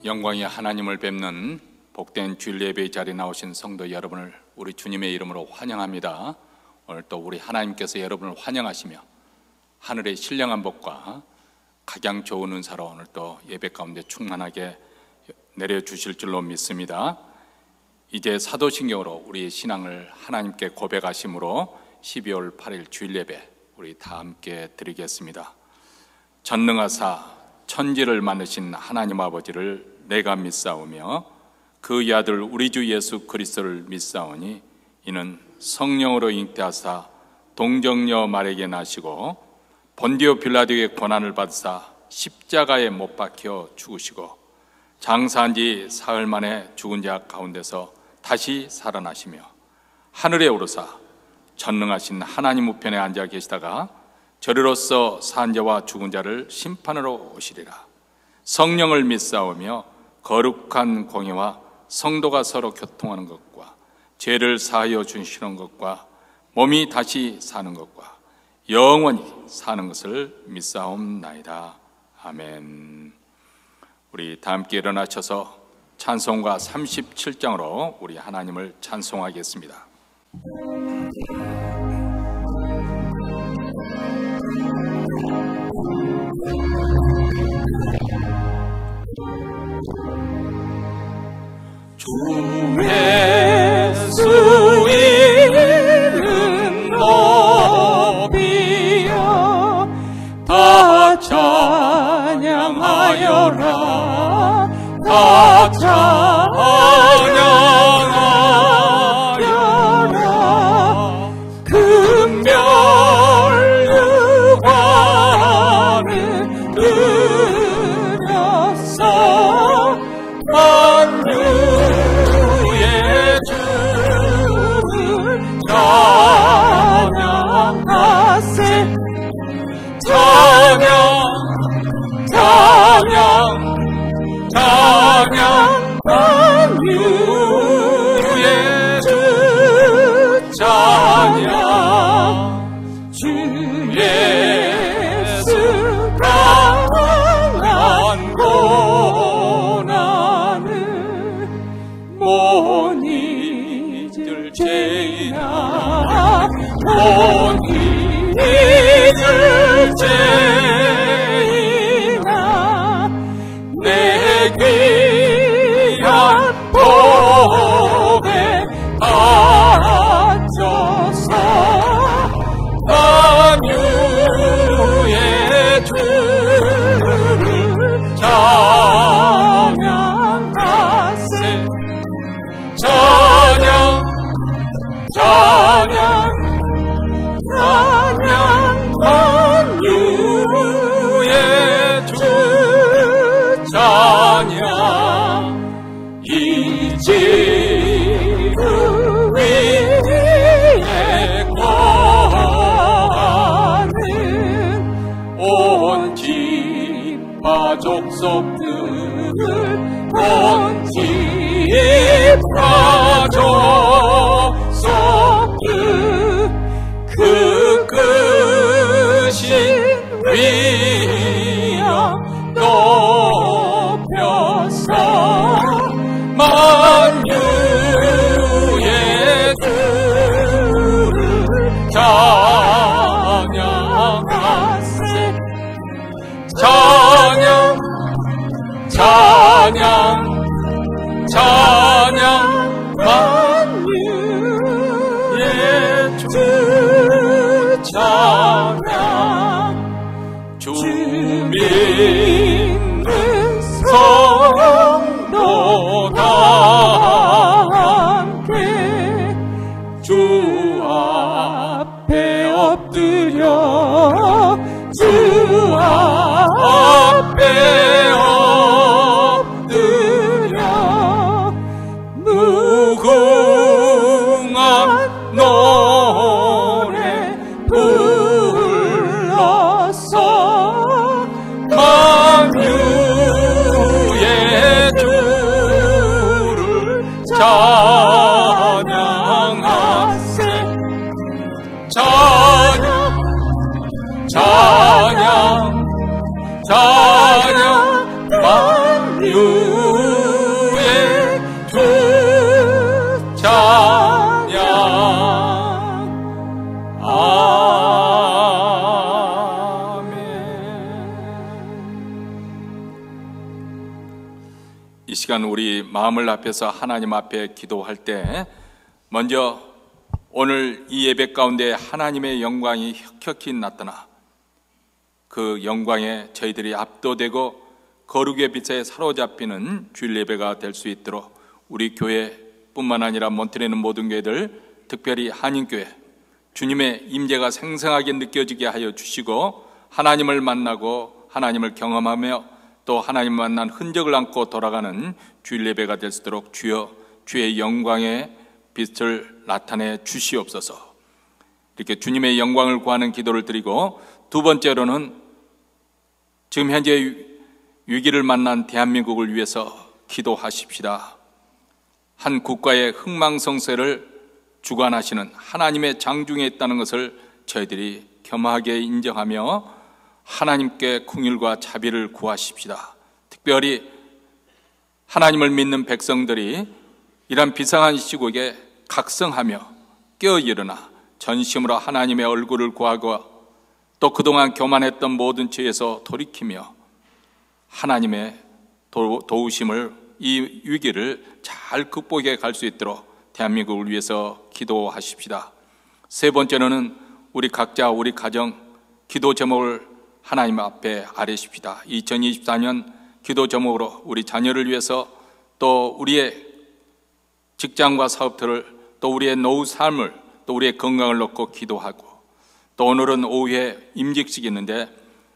영광의 하나님을 뵙는 복된 주일 예배의 자리에 나오신 성도 여러분을 우리 주님의 이름으로 환영합니다. 오늘 또 우리 하나님께서 여러분을 환영하시며 하늘의 신령한 복과 각양 좋은 은사로 오늘 또 예배 가운데 충만하게 내려주실 줄로 믿습니다. 이제 사도신경으로 우리의 신앙을 하나님께 고백하심으로 12월 8일 주일 예배 우리 다 함께 드리겠습니다. 전능하사 천지를 만드신 하나님 아버지를 내가 믿사오며 그의 아들 우리 주 예수 그리스도를 믿사오니 이는 성령으로 잉태하사 동정녀 마리아에게 나시고 본디오 빌라도에게 고난을 받으사 십자가에 못 박혀 죽으시고 장사한 지 사흘 만에 죽은 자 가운데서 다시 살아나시며 하늘에 오르사 전능하신 하나님 우편에 앉아 계시다가 저리로서 산 자와 죽은 자를 심판하러 오시리라. 성령을 믿사오며 거룩한 공예와 성도가 서로 교통하는 것과 죄를 사하여 주시는 것과 몸이 다시 사는 것과 영원히 사는 것을 믿사옵나이다. 아멘. 우리 다 함께 일어나셔서 찬송가 37장으로 우리 하나님을 찬송하겠습니다. 주 예수 이름 높이여 다 찬양하여라 다 찬양하여라 금멸유관은 들여서 만유의 주를 찬양하세 찬양 만유의 주 찬양 주 예수 강한 고난을 못 잊을 죄이나 못 잊을 죄이나 내 귀한 복에 앉아서 만유의 주를 찬양하세 찬양 만유의 주 찬양 이 지구 위에 거하는 온 지파 족속들 온 지파 족속들 그 크신 위엄 높여서 만유의 주를 찬양하세 찬양 만유의 주 찬양 주 믿는 성도가 함께 주 앞에 엎드려 주 앞에 엎드려 무궁한 노래 불러서 만유의 주를 찬양하세 찬양 만유의 이 시간 우리 마음을 합해서 하나님 앞에 기도할 때 먼저 오늘 이 예배 가운데 하나님의 영광이 혁혁히 나타나 그 영광에 저희들이 압도되고 거룩의 빛에 사로잡히는 주일 예배가 될 수 있도록 우리 교회뿐만 아니라 몬트레는 모든 교회들, 특별히 한인교회 주님의 임재가 생생하게 느껴지게 하여 주시고 하나님을 만나고 하나님을 경험하며 또 하나님 만난 흔적을 안고 돌아가는 주일 예배가 될 수 있도록 주여 주의 영광의 빛을 나타내 주시옵소서. 이렇게 주님의 영광을 구하는 기도를 드리고, 두 번째로는 지금 현재 위기를 만난 대한민국을 위해서 기도하십시다. 한 국가의 흥망성쇠를 주관하시는 하나님의 장중에 있다는 것을 저희들이 겸하게 인정하며 하나님께 긍휼과 자비를 구하십시다. 특별히 하나님을 믿는 백성들이 이런 비상한 시국에 각성하며 깨어일어나 전심으로 하나님의 얼굴을 구하고 또 그동안 교만했던 모든 죄에서 돌이키며 하나님의 도우심을, 이 위기를 잘 극복해 갈 수 있도록 대한민국을 위해서 기도하십시다. 세 번째로는 우리 각자 우리 가정 기도 제목을 하나님 앞에 아뢰십시다. 2024년 기도 제목으로 우리 자녀를 위해서, 또 우리의 직장과 사업들을, 또 우리의 노후 삶을, 또 우리의 건강을 놓고 기도하고, 또 오늘은 오후에 임직식이 있는데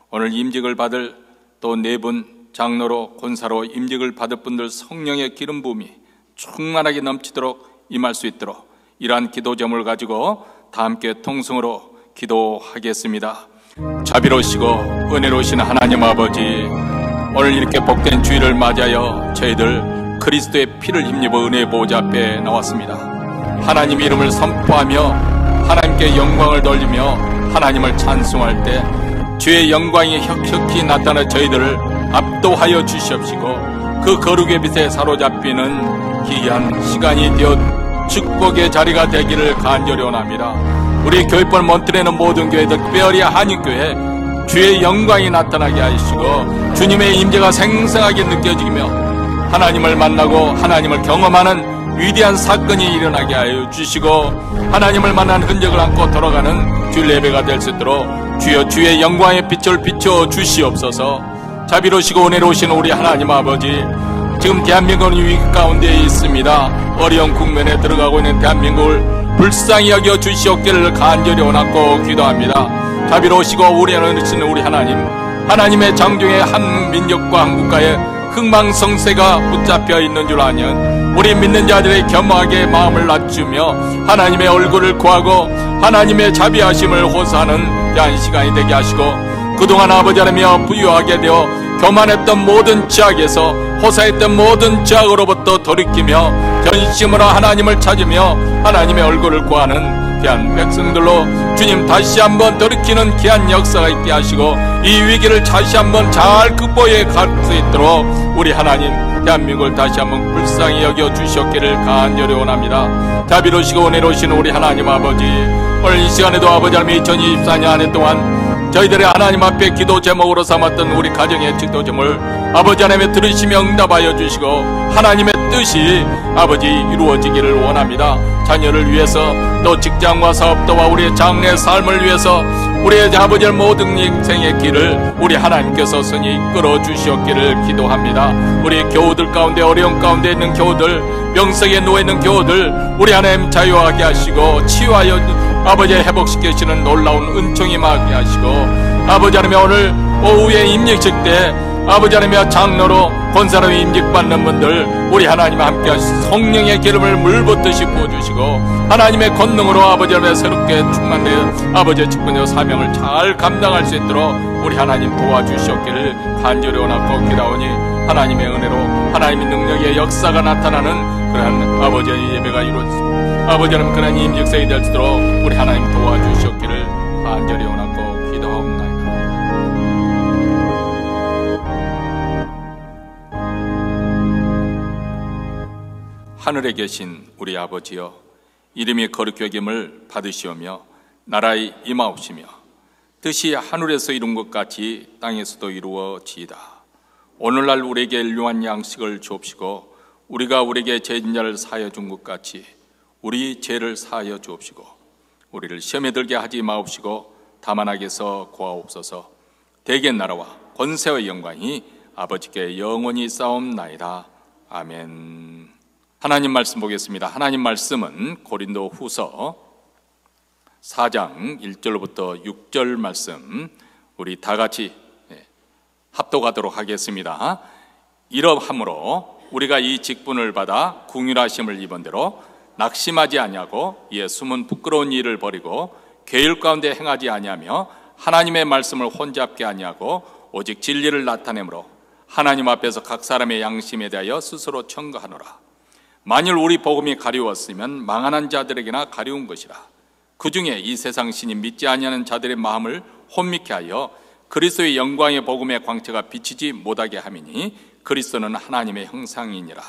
오늘 임직을 받을 또 네 분 장로로 권사로 임직을 받을 분들 성령의 기름 부음이 충만하게 넘치도록 임할 수 있도록 이러한 기도 제목을 가지고 다 함께 통성으로 기도하겠습니다. 자비로우시고 은혜로우신 하나님 아버지, 오늘 이렇게 복된 주일을 맞이하여 저희들 그리스도의 피를 힘입어 은혜의 보좌 앞에 나왔습니다. 하나님의 이름을 선포하며 하나님께 영광을 돌리며 하나님을 찬송할 때 주의 영광이 혁혁히 나타나 저희들을 압도하여 주시옵시고 그 거룩의 빛에 사로잡히는 귀한 시간이 되어 축복의 자리가 되기를 간절히 원합니다. 우리 교회권 몬트레는 모든 교회들, 특별히 한인교회 주의 영광이 나타나게 하시고 주님의 임재가 생생하게 느껴지며 하나님을 만나고 하나님을 경험하는 위대한 사건이 일어나게 하여 주시고 하나님을 만난 흔적을 안고 돌아가는 주일 예배가 될 수 있도록 주여 주의 영광의 빛을 비춰 주시옵소서. 자비로우시고 은혜로우신 우리 하나님 아버지, 지금 대한민국은 위기 가운데 있습니다. 어려운 국면에 들어가고 있는 대한민국을 불쌍히 여겨 주시옵기를 간절히 원하고 기도합니다. 자비로우시고 은혜로우신 우리 하나님, 하나님의 장중에 한 민족과 한 국가의 흥망성쇠가 붙잡혀 있는 줄 아는 우리 믿는 자들의 겸허하게 마음을 낮추며 하나님의 얼굴을 구하고 하나님의 자비하심을 호소하는 귀한 시간이 되게 하시고, 그동안 아버지 하나며 부유하게 되어 교만했던 모든 죄악에서 호사했던 모든 죄악으로부터 돌이키며 전심으로 하나님을 찾으며 하나님의 얼굴을 구하는 귀한 백성들로 주님 다시 한번 돌이키는 귀한 역사가 있게 하시고 이 위기를 다시 한번 잘 극복해 갈 수 있도록 우리 하나님 대한민국을 다시 한번 불쌍히 여겨 주셨기를 간절히 원합니다. 자비로우시고 은혜로우신 우리 하나님 아버지, 오늘 이 시간에도 아버지 하나님 2024년 한 해 동안 저희들의 하나님 앞에 기도 제목으로 삼았던 우리 가정의 기도 제목을 아버지 하나님의 들으시며 응답하여 주시고 하나님의 뜻이 아버지 이루어지기를 원합니다. 자녀를 위해서, 또 직장과 사업도와 우리의 장래 삶을 위해서 우리의 아버지의 모든 인생의 길을 우리 하나님께서 선히 이끌어 주시옵기를 기도합니다. 우리 교우들 가운데, 어려운 가운데 있는 교우들, 명색에 놓여있는 교우들 우리 하나님 자유하게 하시고 치유하여 아버지 회복시키시는 놀라운 은총이 임하게 하시고, 아버지 하나님 오늘 오후에 임직식 때 아버지 하나님 장로로 권사로 임직받는 분들 우리 하나님 함께 하시고 성령의 기름을 물붓듯이 부어주시고 하나님의 권능으로 아버지 하나님 새롭게 충만되어 아버지의 직분과 사명을 잘 감당할 수 있도록 우리 하나님 도와주시옵기를 간절히 원하고 기도하오니 하나님의 은혜로 하나님의 능력의 역사가 나타나는 그러한 아버지의 예배가 이루어집니다. 아버지 하나님 그러한 임직생이 될 수 있도록 우리 하나님 도와주시옵기를 간절히 원하고 기도하옵나이다. 하늘에 계신 우리 아버지여, 이름이 거룩히 여김을 받으시오며 나라의 임하옵시며 뜻이 하늘에서 이룬 것 같이 땅에서도 이루어지이다. 오늘날 우리에게 일용한 양식을 주옵시고 우리가 우리에게 죄진 자를 사하여 준 것 같이 우리 죄를 사하여 주옵시고 우리를 시험에 들게 하지 마옵시고 다만 악에서 구하옵소서. 대개 나라와 권세와 영광이 아버지께 영원히 싸움나이다. 아멘. 하나님 말씀 보겠습니다. 하나님 말씀은 고린도 후서 4장 1절부터 6절 말씀 우리 다 같이 합독하도록 하겠습니다. 이러함으로 우리가 이 직분을 받아 궁휼하심을 입은 대로 낙심하지 아니하고 이에 숨은 부끄러운 일을 버리고 계율 가운데 행하지 아니하며 하나님의 말씀을 혼잡게 아니하고 오직 진리를 나타내므로 하나님 앞에서 각 사람의 양심에 대하여 스스로 청구하노라. 만일 우리 복음이 가리웠으면 망하는 자들에게나 가리운 것이라. 그 중에 이 세상 신이 믿지 아니하는 자들의 마음을 혼미케 하여 그리스도의 영광의 복음의 광채가 비치지 못하게 함이니 그리스도는 하나님의 형상이니라.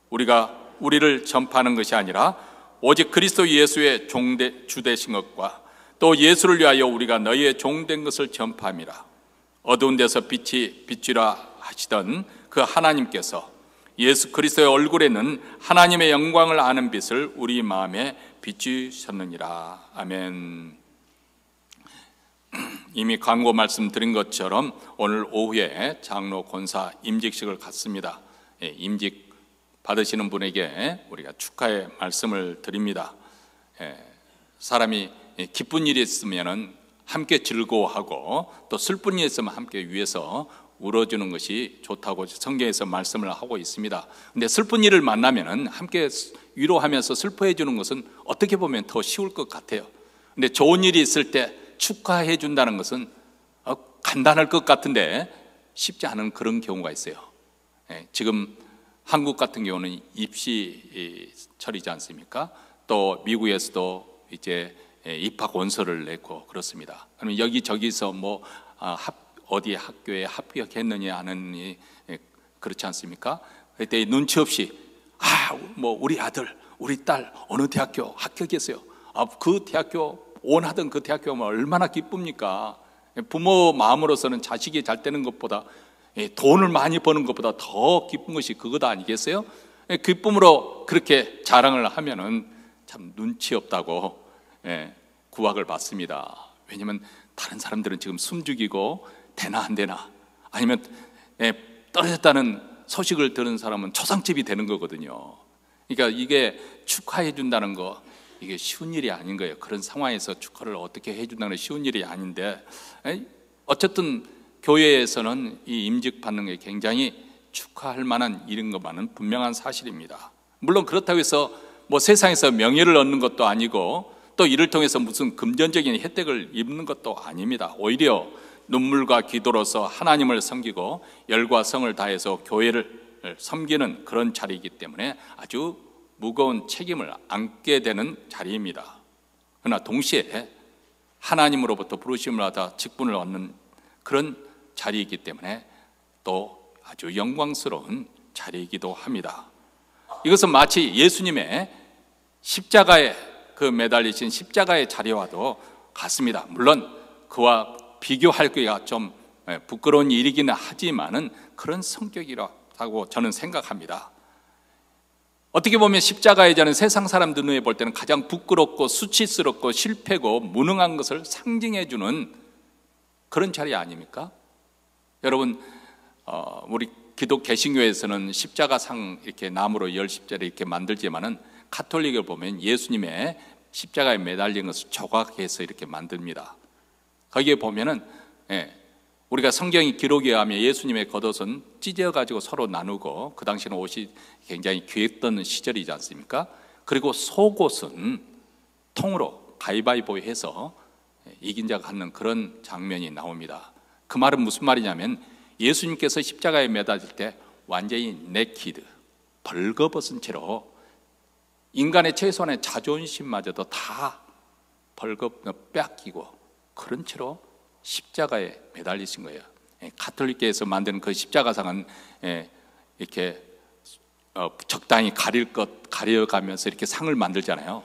우리가 우리를 전파하는 것이 아니라 오직 그리스도 예수의 주 되신 것과 또 예수를 위하여 우리가 너희의 종된 것을 전파함이라. 어두운 데서 빛이 비추라 하시던 그 하나님께서 예수 그리스도의 얼굴에는 하나님의 영광을 아는 빛을 우리 마음에 비추셨느니라. 아멘. 이미 광고 말씀드린 것처럼 오늘 오후에 장로 권사 임직식을 갖습니다. 임직 받으시는 분에게 우리가 축하의 말씀을 드립니다. 사람이 기쁜 일이 있으면 함께 즐거워하고 또 슬픈 일이 있으면 함께 위해서 울어주는 것이 좋다고 성경에서 말씀을 하고 있습니다. 근데 슬픈 일을 만나면 함께 위로하면서 슬퍼해 주는 것은 어떻게 보면 더 쉬울 것 같아요. 근데 좋은 일이 있을 때 축하해 준다는 것은 간단할 것 같은데 쉽지 않은 그런 경우가 있어요. 지금 한국 같은 경우는 입시철이지 않습니까? 또 미국에서도 이제 입학 원서를 내고 그렇습니다. 그러면 여기저기서 뭐 어디 학교에 합격했느냐 하는 그렇지 않습니까? 그때 눈치 없이 뭐 우리 아들, 우리 딸 어느 대학교 합격했어요. 그 대학교 원하던 그 대학교면 얼마나 기쁩니까? 부모 마음으로서는 자식이 잘 되는 것보다 돈을 많이 버는 것보다 더 기쁜 것이 그것 아니겠어요? 기쁨으로 그렇게 자랑을 하면은 참 눈치 없다고 구박을 받습니다. 왜냐하면 다른 사람들은 지금 숨죽이고 되나 안 되나 아니면 떨어졌다는 소식을 들은 사람은 초상집이 되는 거거든요. 그러니까 이게 축하해 준다는 거 이게 쉬운 일이 아닌 거예요. 그런 상황에서 축하를 어떻게 해준다는 건 쉬운 일이 아닌데 어쨌든 교회에서는 이 임직 받는 게 굉장히 축하할 만한 일인 것만은 분명한 사실입니다. 물론 그렇다고 해서 뭐 세상에서 명예를 얻는 것도 아니고 또 이를 통해서 무슨 금전적인 혜택을 입는 것도 아닙니다. 오히려 눈물과 기도로서 하나님을 섬기고 열과 성을 다해서 교회를 섬기는 그런 자리이기 때문에 아주 무거운 책임을 안게 되는 자리입니다. 그러나 동시에 하나님으로부터 부르심을 받아 직분을 얻는 그런 자리이기 때문에 또 아주 영광스러운 자리이기도 합니다. 이것은 마치 예수님의 십자가에 매달리신 십자가의 자리와도 같습니다. 물론 그와 비교하기가 좀 부끄러운 일이기는 하지만은 그런 성격이라고 저는 생각합니다. 어떻게 보면 십자가의 자는 세상 사람들 눈에 볼 때는 가장 부끄럽고 수치스럽고 실패고 무능한 것을 상징해 주는 그런 자리 아닙니까? 여러분 우리 기독 개신교에서는 십자가상 이렇게 나무로 열 십자를 이렇게 만들지만은 가톨릭을 보면 예수님의 십자가에 매달린 것을 조각해서 이렇게 만듭니다. 거기에 보면은 우리가 성경이 기록에 의하면 예수님의 겉옷은 찢어가지고 서로 나누고 그 당시는 옷이 굉장히 귀했던 시절이지 않습니까? 그리고 속옷은 통으로 가위바위보 해서 이긴 자가 갖는 그런 장면이 나옵니다. 그 말은 무슨 말이냐면 예수님께서 십자가에 매달릴 때 완전히 네키드, 벌거벗은 채로 인간의 최소한의 자존심마저도 다 빼앗기고 그런 채로 십자가에 매달리신 거예요. 가톨릭계에서 만드는 그 십자가상은 이렇게 적당히 가려가면서 이렇게 상을 만들잖아요.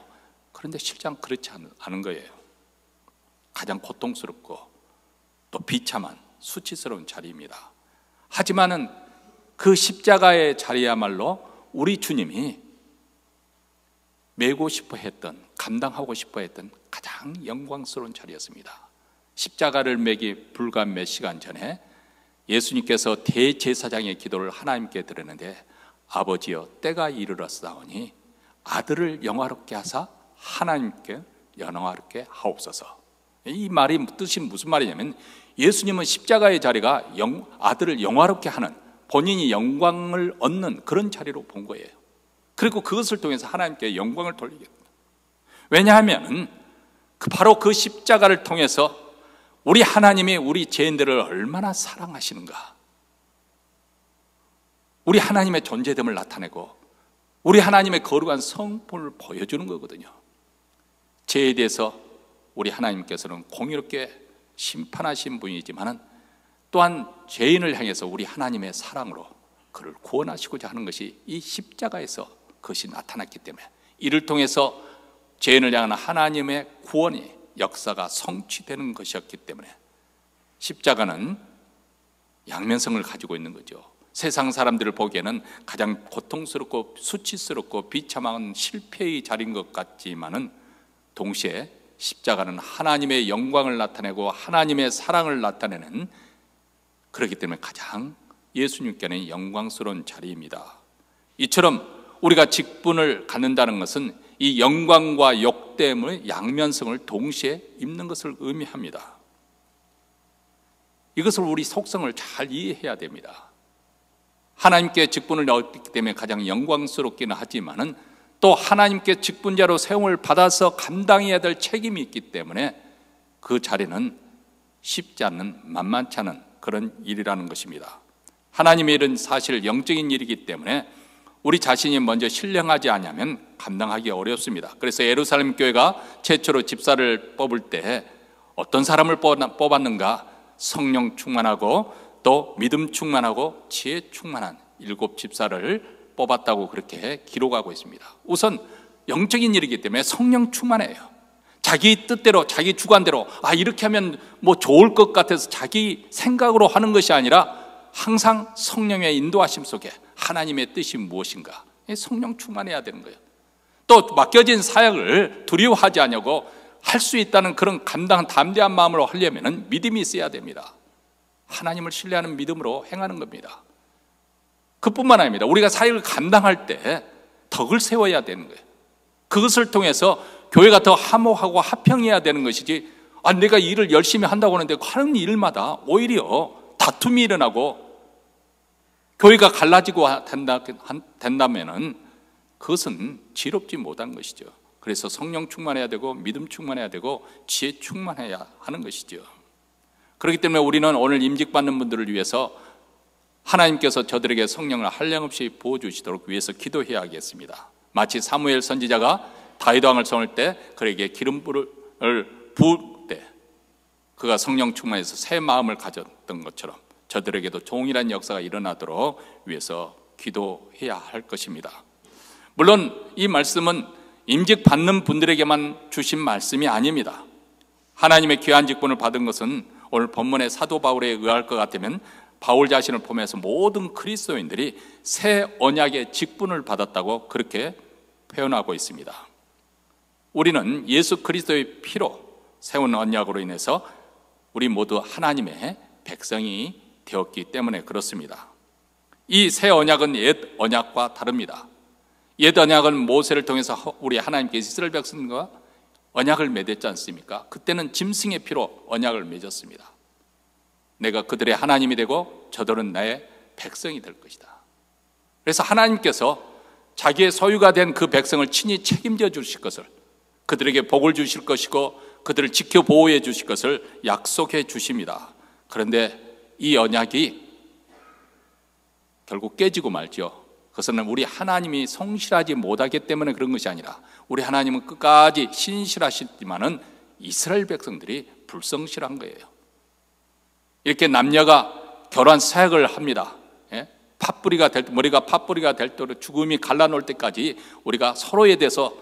그런데 실상 그렇지 않은 거예요. 가장 고통스럽고 또 비참한 수치스러운 자리입니다. 하지만은 그 십자가의 자리야말로 우리 주님이 메고 싶어 했던, 감당하고 싶어 했던 가장 영광스러운 자리였습니다. 십자가를 매기 불과 몇 시간 전에 예수님께서 대제사장의 기도를 하나님께 드렸는데, 아버지여 때가 이르렀사오니 아들을 영화롭게 하사 하나님께 영화롭게 하옵소서. 이 말이 뜻이 무슨 말이냐면, 예수님은 십자가의 자리가 아들을 영화롭게 하는, 본인이 영광을 얻는 그런 자리로 본 거예요. 그리고 그것을 통해서 하나님께 영광을 돌리겠다. 왜냐하면 바로 그 십자가를 통해서 우리 하나님이 우리 죄인들을 얼마나 사랑하시는가, 우리 하나님의 존재됨을 나타내고 우리 하나님의 거룩한 성품을 보여주는 거거든요. 죄에 대해서 우리 하나님께서는 공의롭게 심판하신 분이지만 또한 죄인을 향해서 우리 하나님의 사랑으로 그를 구원하시고자 하는 것이 이 십자가에서 그것이 나타났기 때문에, 이를 통해서 죄인을 향한 하나님의 구원이 역사가 성취되는 것이었기 때문에 십자가는 양면성을 가지고 있는 거죠. 세상 사람들을 보기에는 가장 고통스럽고 수치스럽고 비참한 실패의 자리인 것 같지만은 동시에 십자가는 하나님의 영광을 나타내고 하나님의 사랑을 나타내는, 그렇기 때문에 가장 예수님께는 영광스러운 자리입니다. 이처럼 우리가 직분을 갖는다는 것은 이 영광과 욕됨의 양면성을 동시에 입는 것을 의미합니다. 이것을 우리 속성을 잘 이해해야 됩니다. 하나님께 직분을 얻기 때문에 가장 영광스럽기는 하지만은 또 하나님께 직분자로 세움을 받아서 감당해야 될 책임이 있기 때문에 그 자리는 쉽지 않은, 만만치 않은 그런 일이라는 것입니다. 하나님의 일은 사실 영적인 일이기 때문에 우리 자신이 먼저 신령하지 않으면 감당하기 어렵습니다. 그래서 예루살렘 교회가 최초로 집사를 뽑을 때 어떤 사람을 뽑았는가? 성령 충만하고 또 믿음 충만하고 지혜 충만한 7 집사를 뽑았다고 그렇게 기록하고 있습니다. 우선 영적인 일이기 때문에 성령 충만해요. 자기 뜻대로, 자기 주관대로 이렇게 하면 뭐 좋을 것 같아서 자기 생각으로 하는 것이 아니라 항상 성령의 인도하심 속에 하나님의 뜻이 무엇인가, 성령 충만해야 되는 거예요. 또 맡겨진 사역을 두려워하지 않냐고 할 수 있다는 그런 담대한 마음으로 하려면 믿음이 있어야 됩니다. 하나님을 신뢰하는 믿음으로 행하는 겁니다. 그뿐만 아닙니다. 우리가 사역을 감당할 때 덕을 세워야 되는 거예요. 그것을 통해서 교회가 더 화목하고 화평해야 되는 것이지, 내가 일을 열심히 한다고 하는데 하는 일마다 오히려 다툼이 일어나고 교회가 갈라지고 된다면 그것은 지롭지 못한 것이죠. 그래서 성령 충만해야 되고 믿음 충만해야 되고 지혜 충만해야 하는 것이죠. 그렇기 때문에 우리는 오늘 임직받는 분들을 위해서 하나님께서 저들에게 성령을 한량없이 부어주시도록 위해서 기도해야 하겠습니다. 마치 사무엘 선지자가 다윗 왕을 세울 때 그에게 기름불을 부을 때 그가 성령 충만해서 새 마음을 가졌던 것처럼 저들에게도 동일한 역사가 일어나도록 위해서 기도해야 할 것입니다. 물론 이 말씀은 임직 받는 분들에게만 주신 말씀이 아닙니다. 하나님의 귀한 직분을 받은 것은 오늘 본문의 사도 바울에 의할 것 같으면 바울 자신을 포함해서 모든 그리스도인들이 새 언약의 직분을 받았다고 그렇게 표현하고 있습니다. 우리는 예수 그리스도의 피로 세운 언약으로 인해서 우리 모두 하나님의 백성이 되었기 때문에 그렇습니다. 이 새 언약은 옛 언약과 다릅니다. 옛 언약은 모세를 통해서 우리 하나님께 이스라엘 백성과 언약을 맺었지 않습니까? 그때는 짐승의 피로 언약을 맺었습니다. 내가 그들의 하나님이 되고 저들은 나의 백성이 될 것이다. 그래서 하나님께서 자기의 소유가 된 그 백성을 친히 책임져 주실 것을, 그들에게 복을 주실 것이고 그들을 지켜 보호해 주실 것을 약속해 주십니다. 그런데 이 언약이 결국 깨지고 말죠. 그것은 우리 하나님이 성실하지 못하기 때문에 그런 것이 아니라 우리 하나님은 끝까지 신실하시지만은 이스라엘 백성들이 불성실한 거예요. 이렇게 남녀가 결혼 사역을 합니다. 머리가 팥뿌리가 될 때로 죽음이 갈라놓을 때까지 우리가 서로에 대해서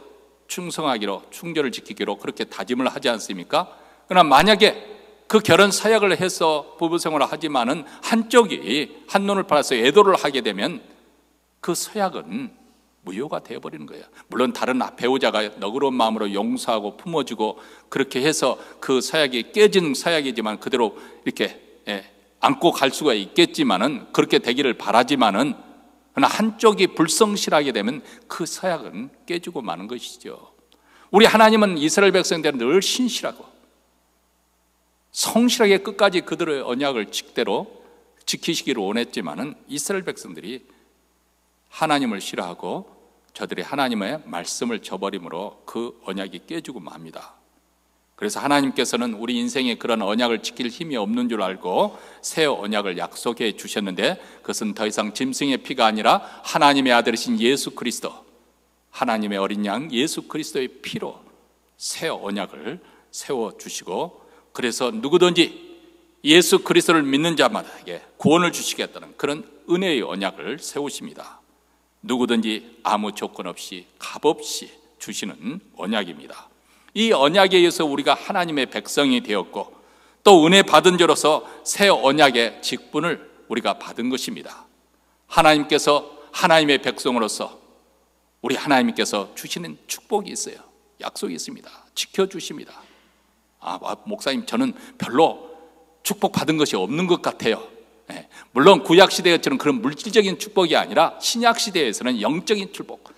충성하기로, 충절을 지키기로 그렇게 다짐을 하지 않습니까? 그러나 만약에 그 결혼 사약을 해서 부부 생활을 하지만은 한쪽이 한눈을 팔아서 애도를 하게 되면 그 서약은 무효가 되어버리는 거예요. 물론 다른 배우자가 너그러운 마음으로 용서하고 품어주고 그렇게 해서 그 서약이 깨진 서약이지만 그대로 이렇게 안고 갈 수가 있겠지만은, 그렇게 되기를 바라지만은, 그러나 한쪽이 불성실하게 되면 그 서약은 깨지고 마는 것이죠. 우리 하나님은 이스라엘 백성들은 늘 신실하고 성실하게 끝까지 그들의 언약을 지키시기를 원했지만은 이스라엘 백성들이 하나님을 싫어하고 저들이 하나님의 말씀을 저버림으로 그 언약이 깨지고 맙니다. 그래서 하나님께서는 우리 인생에 그런 언약을 지킬 힘이 없는 줄 알고 새 언약을 약속해 주셨는데, 그것은 더 이상 짐승의 피가 아니라 하나님의 아들이신 예수 그리스도, 하나님의 어린 양 예수 그리스도의 피로 새 언약을 세워주시고, 그래서 누구든지 예수 그리스도를 믿는 자마다에게 구원을 주시겠다는 그런 은혜의 언약을 세우십니다. 누구든지 아무 조건 없이 값없이 주시는 언약입니다. 이 언약에 의해서 우리가 하나님의 백성이 되었고, 또 은혜 받은 자로서 새 언약의 직분을 우리가 받은 것입니다. 하나님께서 하나님의 백성으로서 우리 하나님께서 주시는 축복이 있어요. 약속이 있습니다. 지켜주십니다. 목사님, 저는 별로 축복받은 것이 없는 것 같아요. 물론 구약시대처럼 그런 물질적인 축복이 아니라 신약시대에서는 영적인 축복,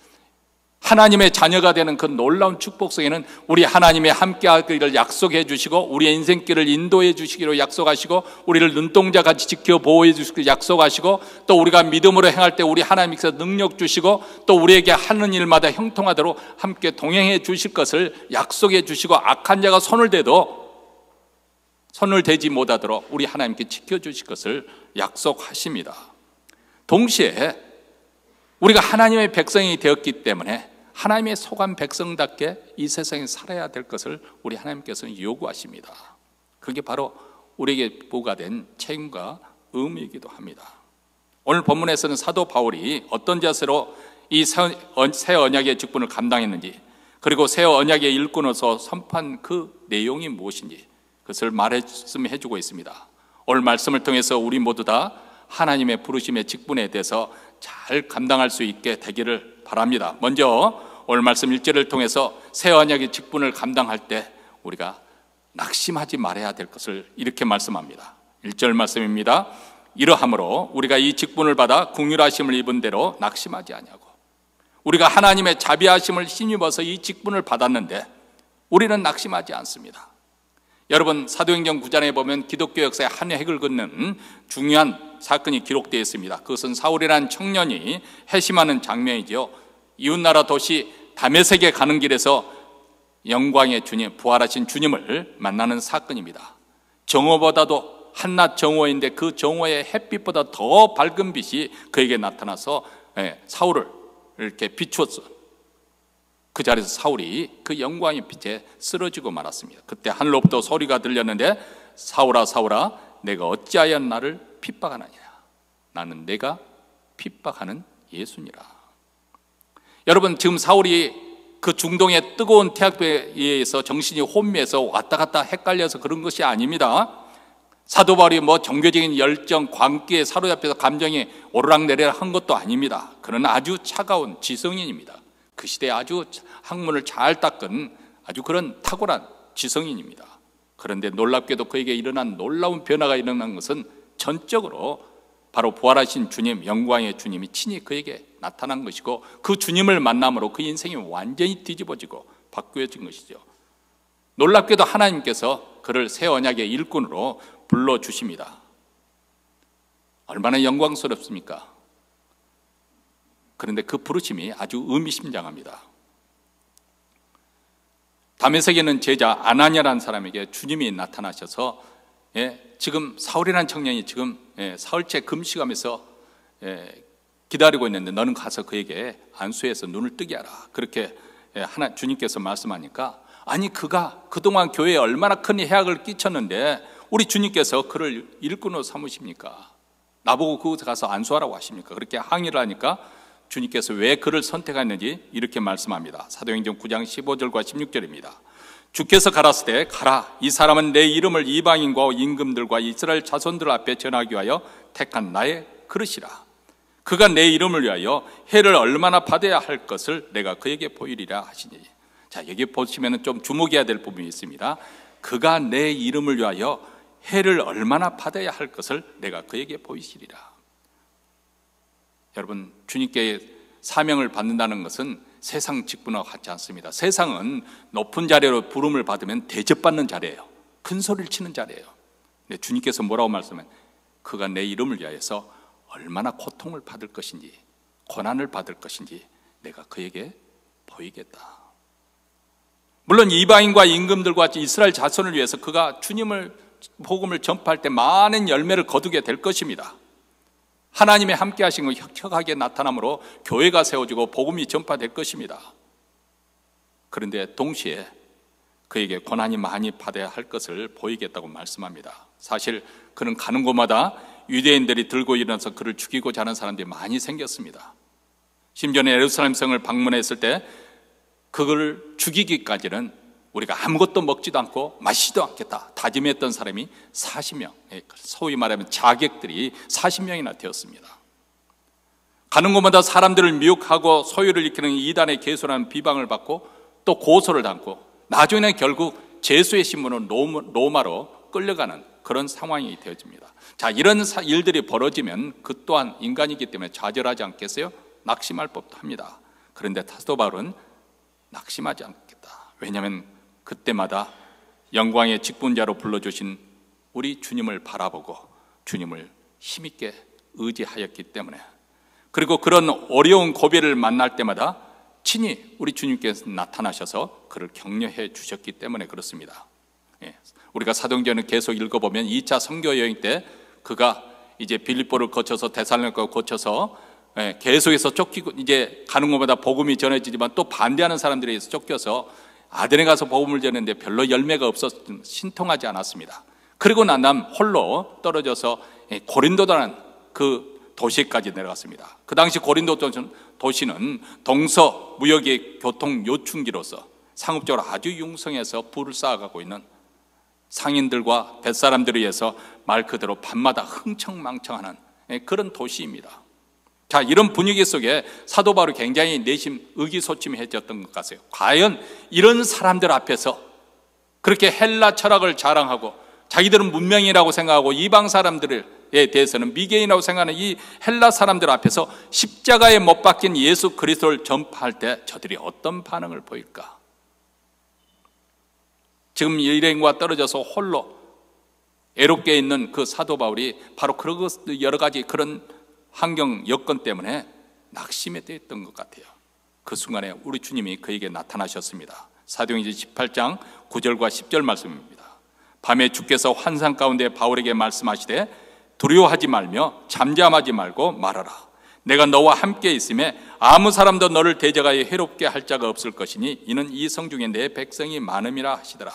하나님의 자녀가 되는 그 놀라운 축복 속에는 우리 하나님의 함께하기를 약속해 주시고, 우리의 인생길을 인도해 주시기로 약속하시고, 우리를 눈동자같이 지켜 보호해 주시기로 약속하시고, 또 우리가 믿음으로 행할 때 우리 하나님께서 능력 주시고, 또 우리에게 하는 일마다 형통하도록 함께 동행해 주실 것을 약속해 주시고, 악한 자가 손을 대지 못하도록 우리 하나님께 지켜주실 것을 약속하십니다. 동시에 우리가 하나님의 백성이 되었기 때문에 하나님의 속한 백성답게 이 세상에 살아야 될 것을 우리 하나님께서는 요구하십니다. 그게 바로 우리에게 부과된 책임과 의무이기도 합니다. 오늘 본문에서는 사도 바울이 어떤 자세로 이 새 언약의 직분을 감당했는지, 그리고 새 언약의 일꾼으로서 선포한 그 내용이 무엇인지 그것을 말씀해 주고 있습니다. 오늘 말씀을 통해서 우리 모두 다 하나님의 부르심의 직분에 대해서 잘 감당할 수 있게 되기를 바랍니다. 먼저 오늘 말씀 1절을 통해서 새 언약의 직분을 감당할 때 우리가 낙심하지 말아야 될 것을 이렇게 말씀합니다. 1절 말씀입니다. 이러함으로 우리가 이 직분을 받아 긍휼하심을 입은 대로 낙심하지 아니하고, 우리가 하나님의 자비하심을 힘입어서 이 직분을 받았는데 우리는 낙심하지 않습니다. 여러분, 사도행전 9장에 보면 기독교 역사의 한 획을 긋는 중요한 사건이 기록되어 있습니다. 그것은 사울이라는 청년이 회심하는 장면이죠. 이웃나라 도시 다메섹에 가는 길에서 영광의 주님, 부활하신 주님을 만나는 사건입니다. 정오보다도 한낮 정오인데 그 정오의 햇빛보다 더 밝은 빛이 그에게 나타나서 사울을 이렇게 비추었어. 그 자리에서 사울이 그 영광의 빛에 쓰러지고 말았습니다. 그때 하늘로부터 소리가 들렸는데, 사울아 사울아 내가 어찌하여 나를 핍박하느냐. 나는 내가 핍박하는 예수니라. 여러분, 지금 사울이 그 중동의 뜨거운 태양빛에 의해서 정신이 혼미해서 왔다 갔다 헷갈려서 그런 것이 아닙니다. 사도 바울이 종교적인 열정, 광기에 사로잡혀서 감정이 오르락내리락 한 것도 아닙니다. 그는 아주 차가운 지성인입니다. 그 시대에 아주 학문을 잘 닦은 아주 그런 탁월한 지성인입니다. 그런데 놀랍게도 그에게 일어난 놀라운 변화가 일어난 것은 전적으로 바로 부활하신 주님, 영광의 주님이 친히 그에게 나타난 것이고, 그 주님을 만남으로 그 인생이 완전히 뒤집어지고 바뀌어진 것이죠. 놀랍게도 하나님께서 그를 새 언약의 일꾼으로 불러주십니다. 얼마나 영광스럽습니까? 그런데 그 부르심이 아주 의미심장합니다. 다메섹에는 제자 아나니아라는 사람에게 주님이 나타나셔서 지금 사울이라는 청년이 지금 사흘째 금식하면서 기다리고 있는데 너는 가서 그에게 안수해서 눈을 뜨게 하라. 그렇게 주님께서 말씀하니까, 아니 그가 그동안 교회에 얼마나 큰 해악을 끼쳤는데 우리 주님께서 그를 일꾼으로 삼으십니까? 나보고 그곳에 가서 안수하라고 하십니까? 그렇게 항의를 하니까 주님께서 왜 그를 선택했는지 이렇게 말씀합니다. 사도행전 9장 15절과 16절입니다. 주께서 가라사대 가라, 이 사람은 내 이름을 이방인과 임금들과 이스라엘 자손들 앞에 전하기 위하여 택한 나의 그릇이라. 그가 내 이름을 위하여 해를 얼마나 받아야 할 것을 내가 그에게 보이리라 하시니. 자, 여기 보시면 좀 주목해야 될 부분이 있습니다. 그가 내 이름을 위하여 해를 얼마나 받아야 할 것을 내가 그에게 보이시리라. 여러분, 주님께 사명을 받는다는 것은 세상 직분과 같지 않습니다. 세상은 높은 자리로 부름을 받으면 대접받는 자리예요. 큰 소리를 치는 자리예요. 근데 주님께서 뭐라고 말씀하면, 그가 내 이름을 위하여서 얼마나 고통을 받을 것인지, 고난을 받을 것인지 내가 그에게 보이겠다. 물론 이방인과 임금들과 이스라엘 자손을 위해서 그가 주님을 복음을 전파할 때 많은 열매를 거두게 될 것입니다. 하나님의 함께 하신 것 혁혁하게 나타나므로 교회가 세워지고 복음이 전파될 것입니다. 그런데 동시에 그에게 고난이 많이 받아야 할 것을 보이겠다고 말씀합니다. 사실 그는 가는 곳마다 유대인들이 들고 일어나서 그를 죽이고자 하는 사람들이 많이 생겼습니다. 심지어 예루살렘 성을 방문했을 때 그걸 죽이기까지는 우리가 아무것도 먹지도 않고 마시지도 않겠다 다짐했던 사람이 40명, 소위 말하면 자객들이 40명이나 되었습니다. 가는 곳마다 사람들을 미혹하고 소유를 일으키는 이단의 개소라는 비방을 받고 또 고소를 당고 나중에는 결국 제수의 신분으로 로마로 끌려가는 그런 상황이 되어집니다. 자, 이런 일들이 벌어지면 그 또한 인간이기 때문에 좌절하지 않겠어요? 낙심할 법도 합니다. 그런데 사도 바울은 낙심하지 않겠다. 왜냐하면 그때마다 영광의 직분자로 불러주신 우리 주님을 바라보고 주님을 힘있게 의지하였기 때문에, 그리고 그런 어려운 고비를 만날 때마다 친히 우리 주님께서 나타나셔서 그를 격려해 주셨기 때문에 그렇습니다. 우리가 사도행전을 계속 읽어보면 2차 선교 여행 때 그가 이제 빌립보를 거쳐서 데살로니가를 거쳐서 계속해서 쫓기고 이제 가는 곳마다 복음이 전해지지만 또 반대하는 사람들에 의해서 쫓겨서 아덴에 가서 복음을 전했는데 별로 열매가 없어서 신통하지 않았습니다. 그리고 난 다음 홀로 떨어져서 고린도라는 그 도시까지 내려갔습니다. 그 당시 고린도 도시는 동서 무역의 교통 요충지로서 상업적으로 아주 융성해서 부를 쌓아가고 있는 상인들과 뱃사람들에 의해서 말 그대로 밤마다 흥청망청하는 그런 도시입니다. 자, 이런 분위기 속에 사도 바울이 굉장히 내심 의기소침해졌던 것 같아요. 과연 이런 사람들 앞에서 그렇게 헬라 철학을 자랑하고 자기들은 문명이라고 생각하고 이방 사람들에 대해서는 미개인이라고 생각하는 이 헬라 사람들 앞에서 십자가에 못 박힌 예수 그리스도를 전파할 때 저들이 어떤 반응을 보일까? 지금 일행과 떨어져서 홀로 애롭게 있는 그 사도 바울이 바로 그런 여러 가지 그런 환경 여건 때문에 낙심에 됐던 것 같아요. 그 순간에 우리 주님이 그에게 나타나셨습니다. 사도행전 18장 9절과 10절 말씀입니다. 밤에 주께서 환상 가운데 바울에게 말씀하시되 두려워하지 말며 잠잠하지 말고 말하라. 내가 너와 함께 있음에 아무 사람도 너를 대적하여 해롭게 할 자가 없을 것이니 이는 이 성 중에 내 백성이 많음이라 하시더라.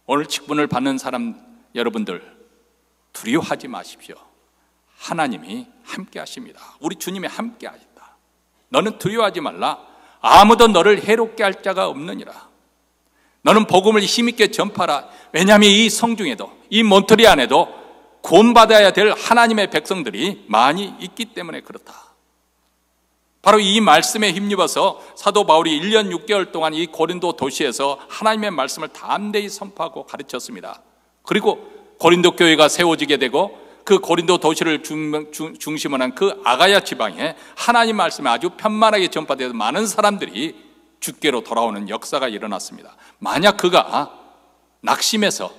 오늘 직분을 받는 사람 여러분들 두려워하지 마십시오. 하나님이 함께 하십니다. 우리 주님이 함께 하신다. 너는 두려워하지 말라. 아무도 너를 해롭게 할 자가 없느니라. 너는 복음을 힘있게 전파라. 왜냐하면 이 성중에도 이 몬트리 안에도 구원받아야 될 하나님의 백성들이 많이 있기 때문에 그렇다. 바로 이 말씀에 힘입어서 사도 바울이 1년 6개월 동안 이 고린도 도시에서 하나님의 말씀을 담대히 선포하고 가르쳤습니다. 그리고 고린도 교회가 세워지게 되고 그 고린도 도시를 중심으로 한 그 아가야 지방에 하나님 말씀이 아주 편만하게 전파되어서 많은 사람들이 주께로 돌아오는 역사가 일어났습니다. 만약 그가 낙심해서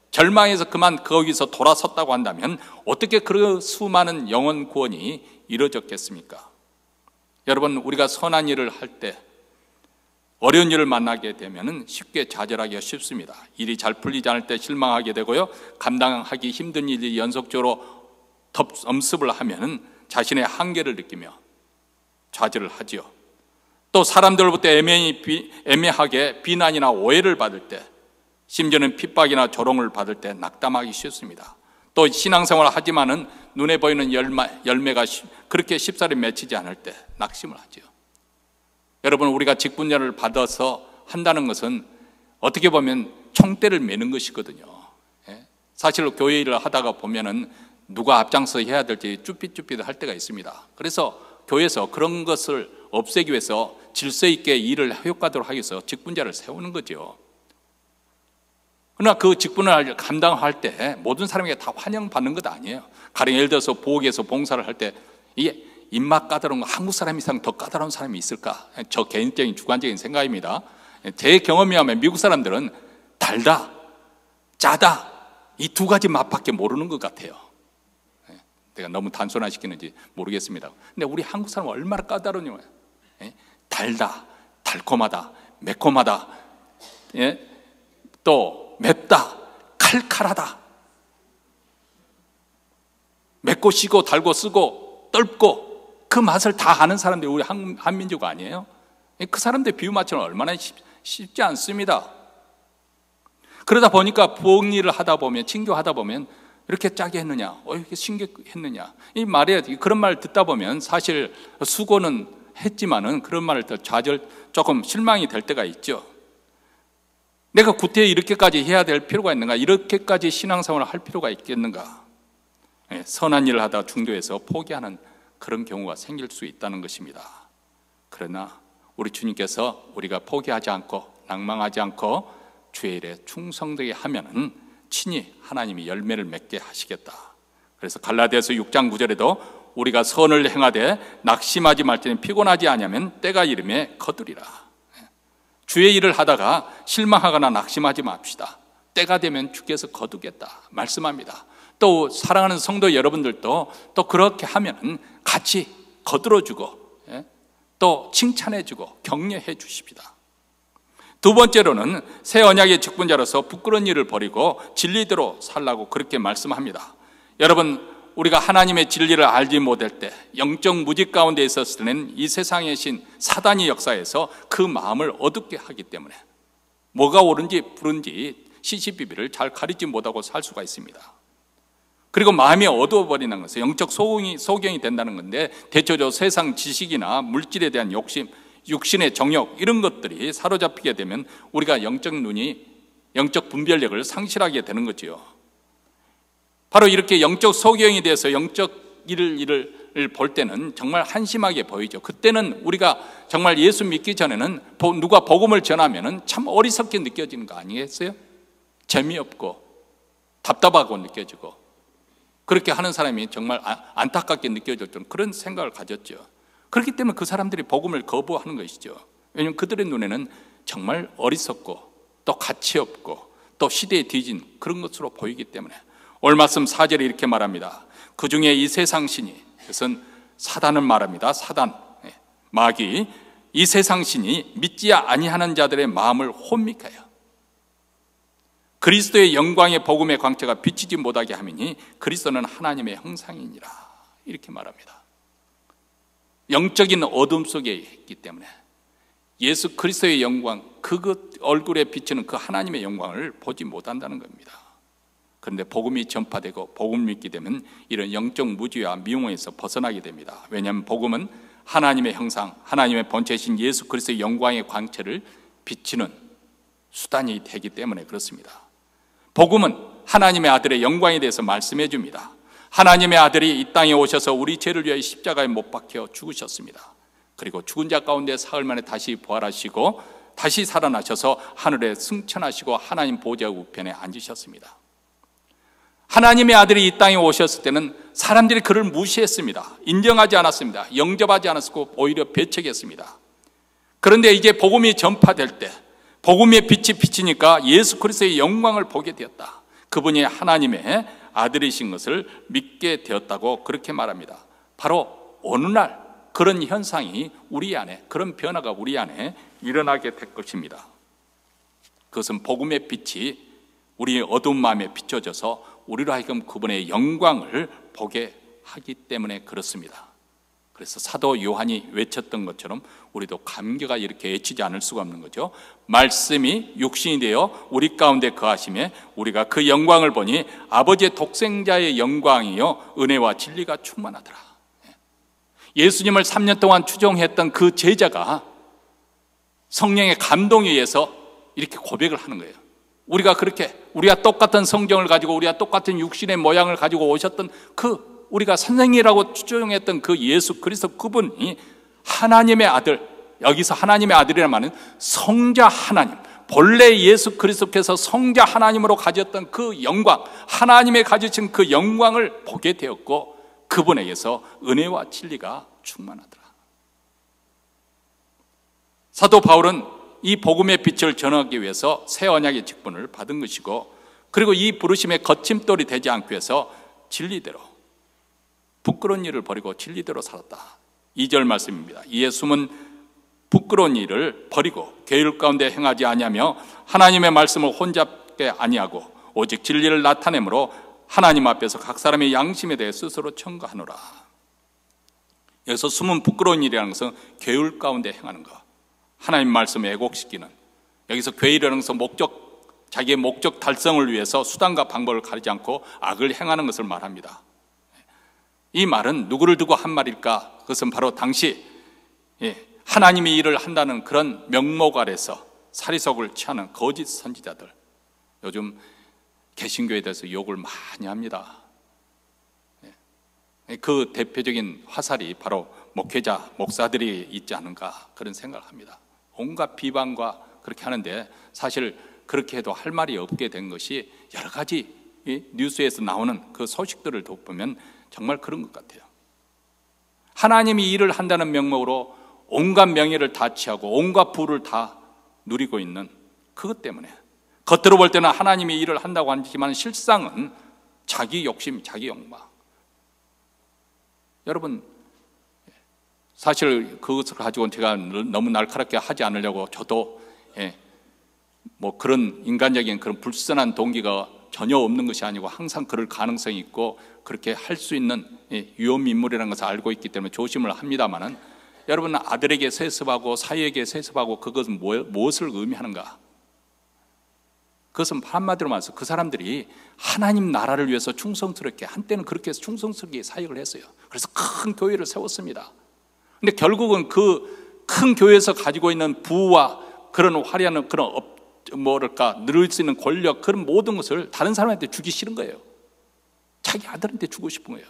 절망해서 그만 거기서 돌아섰다고 한다면 어떻게 그 수많은 영혼 구원이 이루어졌겠습니까? 여러분, 우리가 선한 일을 할 때 어려운 일을 만나게 되면 쉽게 좌절하기가 쉽습니다. 일이 잘 풀리지 않을 때 실망하게 되고요, 감당하기 힘든 일이 연속적으로 엄습을 하면 자신의 한계를 느끼며 좌절을 하지요. 또 사람들로부터 애매하게 비난이나 오해를 받을 때, 심지어는 핍박이나 조롱을 받을 때 낙담하기 쉽습니다. 또 신앙생활을 하지만은 눈에 보이는 열매가 그렇게 쉽사리 맺히지 않을 때 낙심을 하지요. 여러분, 우리가 직분자를 받아서 한다는 것은 어떻게 보면 총대를 매는 것이거든요. 사실로 교회 일을 하다가 보면은 누가 앞장서 해야 될지 쭈삣쭈삣 할 때가 있습니다. 그래서 교회에서 그런 것을 없애기 위해서 질서 있게 일을 효과적으로 하기 위해서 직분자를 세우는 거죠. 그러나 그 직분을 감당할 때 모든 사람에게 다 환영받는 것 아니에요. 가령 예를 들어서 부엌에서 봉사를 할 때 이게 입맛 까다로운 거 한국 사람 이상 더 까다로운 사람이 있을까? 저 개인적인 주관적인 생각입니다. 제 경험에 하면 미국 사람들은 달다, 짜다 이 두 가지 맛밖에 모르는 것 같아요. 내가 너무 단순화시키는지 모르겠습니다. 근데 우리 한국 사람은 얼마나 까다로우냐. 달다, 달콤하다, 매콤하다, 또 맵다, 칼칼하다. 맵고 시고 달고 쓰고 떫고 그 맛을 다 아는 사람들이 우리 한민족 아니에요? 그 사람들 비유 맞추는 얼마나 쉽지 않습니다. 그러다 보니까 부엌 일을 하다 보면, 친교하다 보면 이렇게 짜게 했느냐, 이렇게 싱겁게 했느냐, 이 말에 그런 말 듣다 보면 사실 수고는 했지만은 그런 말을 조금 실망이 될 때가 있죠. 내가 구태여 이렇게까지 해야 될 필요가 있는가? 이렇게까지 신앙생활을 할 필요가 있겠는가? 선한 일을 하다 중도에서 포기하는 그런 경우가 생길 수 있다는 것입니다. 그러나 우리 주님께서 우리가 포기하지 않고 낭망하지 않고 주의 일에 충성되게 하면은 친히 하나님이 열매를 맺게 하시겠다. 그래서 갈라디아서 6장 9절에도 우리가 선을 행하되 낙심하지 말지니 피곤하지 아니하면 때가 이름에 거두리라. 주의 일을 하다가 실망하거나 낙심하지 맙시다. 때가 되면 주께서 거두겠다 말씀합니다. 또 사랑하는 성도 여러분들도 또 그렇게 하면 같이 거들어주고 또 칭찬해주고 격려해 주십니다. 두 번째로는 새 언약의 직분자로서 부끄러운 일을 버리고 진리대로 살라고 그렇게 말씀합니다. 여러분, 우리가 하나님의 진리를 알지 못할 때, 영적 무지 가운데 있었을 때는 이 세상의 신 사단이 역사에서 그 마음을 어둡게 하기 때문에 뭐가 옳은지 푸른지 시시비비를 잘 가리지 못하고 살 수가 있습니다. 그리고 마음이 어두워버리는 것은 영적 소경이 된다는 건데, 대체적으로 세상 지식이나 물질에 대한 욕심, 육신의 정욕 이런 것들이 사로잡히게 되면 우리가 영적 분별력을 상실하게 되는 거지요. 바로 이렇게 영적 소경이 돼서 영적 일을 볼 때는 정말 한심하게 보이죠. 그때는 우리가 정말 예수 믿기 전에는 누가 복음을 전하면 참 어리석게 느껴지는 거 아니겠어요? 재미없고 답답하고 느껴지고 그렇게 하는 사람이 정말 안타깝게 느껴질 줄 그런 생각을 가졌죠. 그렇기 때문에 그 사람들이 복음을 거부하는 것이죠. 왜냐하면 그들의 눈에는 정말 어리석고 또 가치 없고 또 시대에 뒤진 그런 것으로 보이기 때문에 오늘 말씀 4절에 이렇게 말합니다. 그 중에 이 세상 신이, 그것은 사단을 말합니다. 사단, 마귀, 이 세상 신이 믿지 아니하는 자들의 마음을 혼미케하여 그리스도의 영광의 복음의 광채가 비치지 못하게 하미니 그리스도는 하나님의 형상이니라. 이렇게 말합니다. 영적인 어둠 속에 있기 때문에 예수 그리스도의 영광, 그 얼굴에 비치는 그 하나님의 영광을 보지 못한다는 겁니다. 그런데 복음이 전파되고 복음을 믿게 되면 이런 영적 무지와 미움에서 벗어나게 됩니다. 왜냐하면 복음은 하나님의 형상, 하나님의 본체이신 예수 그리스도의 영광의 광채를 비치는 수단이 되기 때문에 그렇습니다. 복음은 하나님의 아들의 영광에 대해서 말씀해 줍니다. 하나님의 아들이 이 땅에 오셔서 우리 죄를 위하여 십자가에 못 박혀 죽으셨습니다. 그리고 죽은 자 가운데 사흘 만에 다시 부활하시고 다시 살아나셔서 하늘에 승천하시고 하나님 보좌 우편에 앉으셨습니다. 하나님의 아들이 이 땅에 오셨을 때는 사람들이 그를 무시했습니다. 인정하지 않았습니다. 영접하지 않았고 오히려 배척했습니다. 그런데 이제 복음이 전파될 때 복음의 빛이 비치니까 예수 그리스도의 영광을 보게 되었다. 그분이 하나님의 아들이신 것을 믿게 되었다고 그렇게 말합니다. 바로 어느 날 그런 현상이 우리 안에, 그런 변화가 우리 안에 일어나게 될 것입니다. 그것은 복음의 빛이 우리의 어두운 마음에 비춰져서 우리로 하여금 그분의 영광을 보게 하기 때문에 그렇습니다. 그래서 사도 요한이 외쳤던 것처럼 우리도 감격가 이렇게 외치지 않을 수가 없는 거죠. 말씀이 육신이 되어 우리 가운데 거하심에 우리가 그 영광을 보니 아버지의 독생자의 영광이요 은혜와 진리가 충만하더라. 예수님을 3년 동안 추종했던 그 제자가 성령의 감동에 의해서 이렇게 고백을 하는 거예요. 우리가 똑같은 성경을 가지고 우리가 똑같은 육신의 모양을 가지고 오셨던 우리가 선생이라고 추정했던 그 예수 그리스도 그분이 하나님의 아들, 여기서 하나님의 아들이라는 말은 성자 하나님, 본래 예수 그리스도께서 성자 하나님으로 가졌던 그 영광, 하나님의 가지신 그 영광을 보게 되었고 그분에게서 은혜와 진리가 충만하더라. 사도 바울은 이 복음의 빛을 전하기 위해서 새 언약의 직분을 받은 것이고, 그리고 이 부르심의 거침돌이 되지 않기 위해서 진리대로, 부끄러운 일을 버리고 진리대로 살았다. 2절 말씀입니다. 이에 숨은 부끄러운 일을 버리고 계율 가운데 행하지 아니하며 하나님의 말씀을 혼잡게 아니하고 오직 진리를 나타내므로 하나님 앞에서 각 사람의 양심에 대해 스스로 청구하노라. 여기서 숨은 부끄러운 일이라는 것은 계율 가운데 행하는 것, 하나님 말씀을 왜곡시키는, 여기서 괴일이라는 것은 자기의 목적 달성을 위해서 수단과 방법을 가리지 않고 악을 행하는 것을 말합니다. 이 말은 누구를 두고 한 말일까? 그것은 바로 당시 하나님이 일을 한다는 그런 명목 아래서 사리석을 취하는 거짓 선지자들, 요즘 개신교에 대해서 욕을 많이 합니다. 그 대표적인 화살이 바로 목회자, 목사들이 있지 않은가 그런 생각을 합니다. 온갖 비방과 그렇게 하는데 사실 그렇게 해도 할 말이 없게 된 것이 여러 가지 뉴스에서 나오는 그 소식들을 보면 정말 그런 것 같아요. 하나님이 일을 한다는 명목으로 온갖 명예를 다 취하고 온갖 부를 다 누리고 있는 그것 때문에, 겉으로 볼 때는 하나님이 일을 한다고 하지만 실상은 자기 욕심, 자기 욕망. 여러분, 사실 그것을 가지고 제가 너무 날카롭게 하지 않으려고 저도 뭐 그런 인간적인 그런 불순한 동기가 전혀 없는 것이 아니고 항상 그럴 가능성이 있고 그렇게 할 수 있는 위험인물이라는 것을 알고 있기 때문에 조심을 합니다만은, 여러분, 아들에게 세습하고 사위에게 세습하고 그것은 무엇을 의미하는가? 그것은 한마디로 말해서 그 사람들이 하나님 나라를 위해서 충성스럽게, 한때는 그렇게 해서 충성스럽게 사역을 했어요. 그래서 큰 교회를 세웠습니다. 근데 결국은 그 큰 교회에서 가지고 있는 부와 그런 화려한 그런 누릴 수 있는 권력, 그런 모든 것을 다른 사람한테 주기 싫은 거예요. 자기 아들한테 주고 싶은 거예요.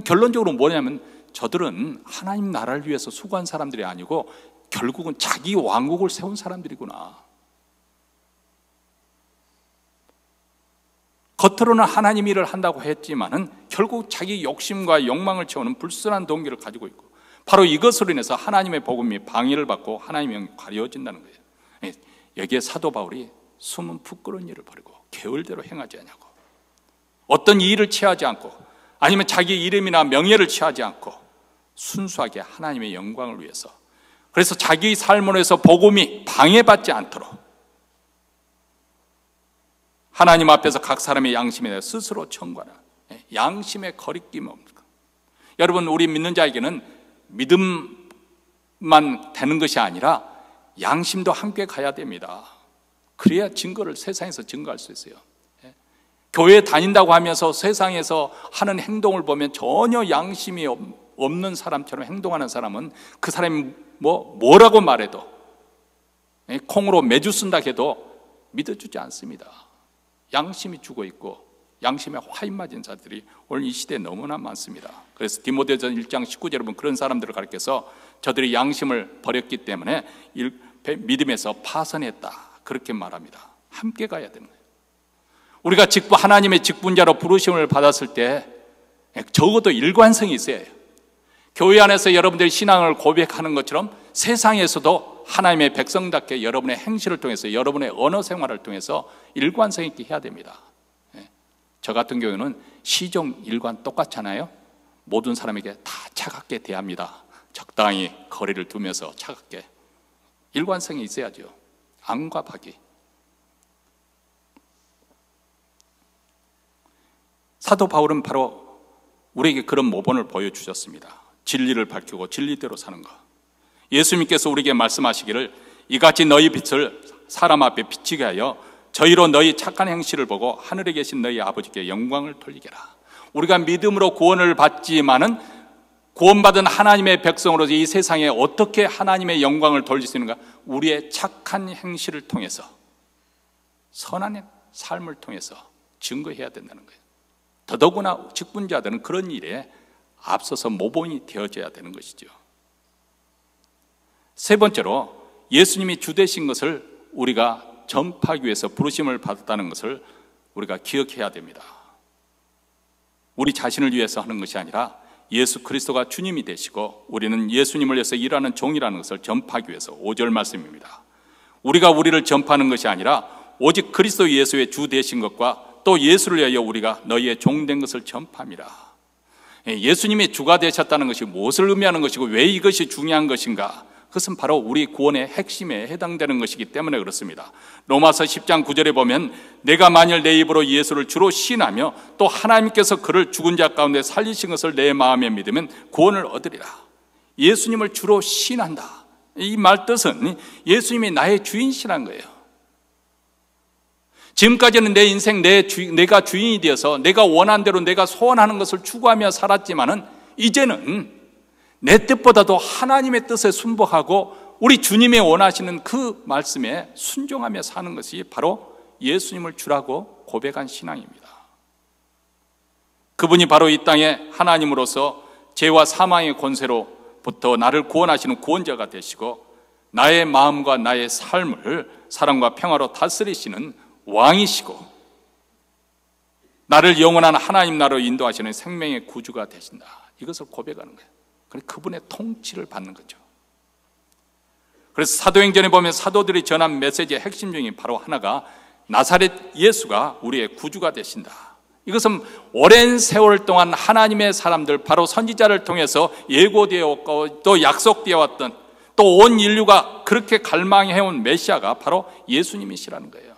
결론적으로 뭐냐면 저들은 하나님 나라를 위해서 수고한 사람들이 아니고 결국은 자기 왕국을 세운 사람들이구나. 겉으로는 하나님 일을 한다고 했지만은 결국 자기 욕심과 욕망을 채우는 불순한 동기를 가지고 있고, 바로 이것으로 인해서 하나님의 복음이 방해를 받고 하나님의 영이 가려진다는 거예요. 여기에 사도 바울이 숨은 부끄러운 일을 버리고 계율대로 행하지 않냐고, 어떤 일을 취하지 않고 아니면 자기 이름이나 명예를 취하지 않고 순수하게 하나님의 영광을 위해서, 그래서 자기 삶으로 해서 복음이 방해받지 않도록 하나님 앞에서 각 사람의 양심에 대해 스스로 청구하라. 양심의 거리낌 없는 것. 여러분, 우리 믿는 자에게는 믿음만 되는 것이 아니라 양심도 함께 가야 됩니다. 그래야 증거를 세상에서 증거할 수 있어요. 교회 다닌다고 하면서 세상에서 하는 행동을 보면 전혀 양심이 없는 사람처럼 행동하는 사람은 그 사람이 뭐라고 말해도, 콩으로 매주 쓴다 해도 믿어주지 않습니다. 양심이 죽어 있고 양심에 화인 맞은 자들이 오늘 이 시대에 너무나 많습니다. 그래서 디모데전 1장 19절 여러분, 그런 사람들을 가르쳐서 저들이 양심을 버렸기 때문에 믿음에서 파선했다, 그렇게 말합니다. 함께 가야 되는 거예요. 우리가 하나님의 직분자로 부르심을 받았을 때 적어도 일관성이 있어야 해요. 교회 안에서 여러분들이 신앙을 고백하는 것처럼 세상에서도 하나님의 백성답게 여러분의 행실을 통해서, 여러분의 언어 생활을 통해서 일관성 있게 해야 됩니다. 저 같은 경우는 시종 일관 똑같잖아요. 모든 사람에게 다 차갑게 대합니다. 적당히 거리를 두면서 차갑게. 일관성이 있어야죠. 악과 박이. 사도 바울은 바로 우리에게 그런 모본을 보여주셨습니다. 진리를 밝히고 진리대로 사는 것. 예수님께서 우리에게 말씀하시기를 이같이 너희 빛을 사람 앞에 비치게 하여 저희로 너희 착한 행실을 보고 하늘에 계신 너희 아버지께 영광을 돌리게 하라. 우리가 믿음으로 구원을 받지만은 구원받은 하나님의 백성으로서 이 세상에 어떻게 하나님의 영광을 돌릴 수 있는가? 우리의 착한 행실을 통해서, 선한 삶을 통해서 증거해야 된다는 거예요. 더더구나 직분자들은 그런 일에 앞서서 모범이 되어져야 되는 것이죠. 세 번째로 예수님이 주 되신 것을 우리가 전파하기 위해서 부르심을 받았다는 것을 우리가 기억해야 됩니다. 우리 자신을 위해서 하는 것이 아니라 예수 그리스도가 주님이 되시고 우리는 예수님을 위해서 일하는 종이라는 것을 전파하기 위해서 5절 말씀입니다. 우리가 우리를 전파하는 것이 아니라 오직 그리스도 예수의 주 되신 것과 또 예수를 위하여 우리가 너희의 종된 것을 전파합니다. 예수님이 주가 되셨다는 것이 무엇을 의미하는 것이고 왜 이것이 중요한 것인가? 그것은 바로 우리 구원의 핵심에 해당되는 것이기 때문에 그렇습니다. 로마서 10장 9절에 보면 내가 만일 내 입으로 예수를 주로 시인하며 또 하나님께서 그를 죽은 자 가운데 살리신 것을 내 마음에 믿으면 구원을 얻으리라. 예수님을 주로 시인한다. 이 말 뜻은 예수님이 나의 주인이시라는 거예요. 지금까지는 내 인생 내가 주인이 되어서 내가 원하는 대로 내가 소원하는 것을 추구하며 살았지만은 이제는 내 뜻보다도 하나님의 뜻에 순복하고 우리 주님의 원하시는 그 말씀에 순종하며 사는 것이 바로 예수님을 주라고 고백한 신앙입니다. 그분이 바로 이 땅에 하나님으로서 죄와 사망의 권세로부터 나를 구원하시는 구원자가 되시고 나의 마음과 나의 삶을 사랑과 평화로 다스리시는 왕이시고 나를 영원한 하나님 나라로 인도하시는 생명의 구주가 되신다. 이것을 고백하는 거예요. 그분의 통치를 받는 거죠. 그래서 사도행전에 보면 사도들이 전한 메시지의 핵심 중에 바로 하나가 나사렛 예수가 우리의 구주가 되신다. 이것은 오랜 세월 동안 하나님의 사람들 바로 선지자를 통해서 예고되어 왔고 또 약속되어 왔던 또 온 인류가 그렇게 갈망해온 메시아가 바로 예수님이시라는 거예요.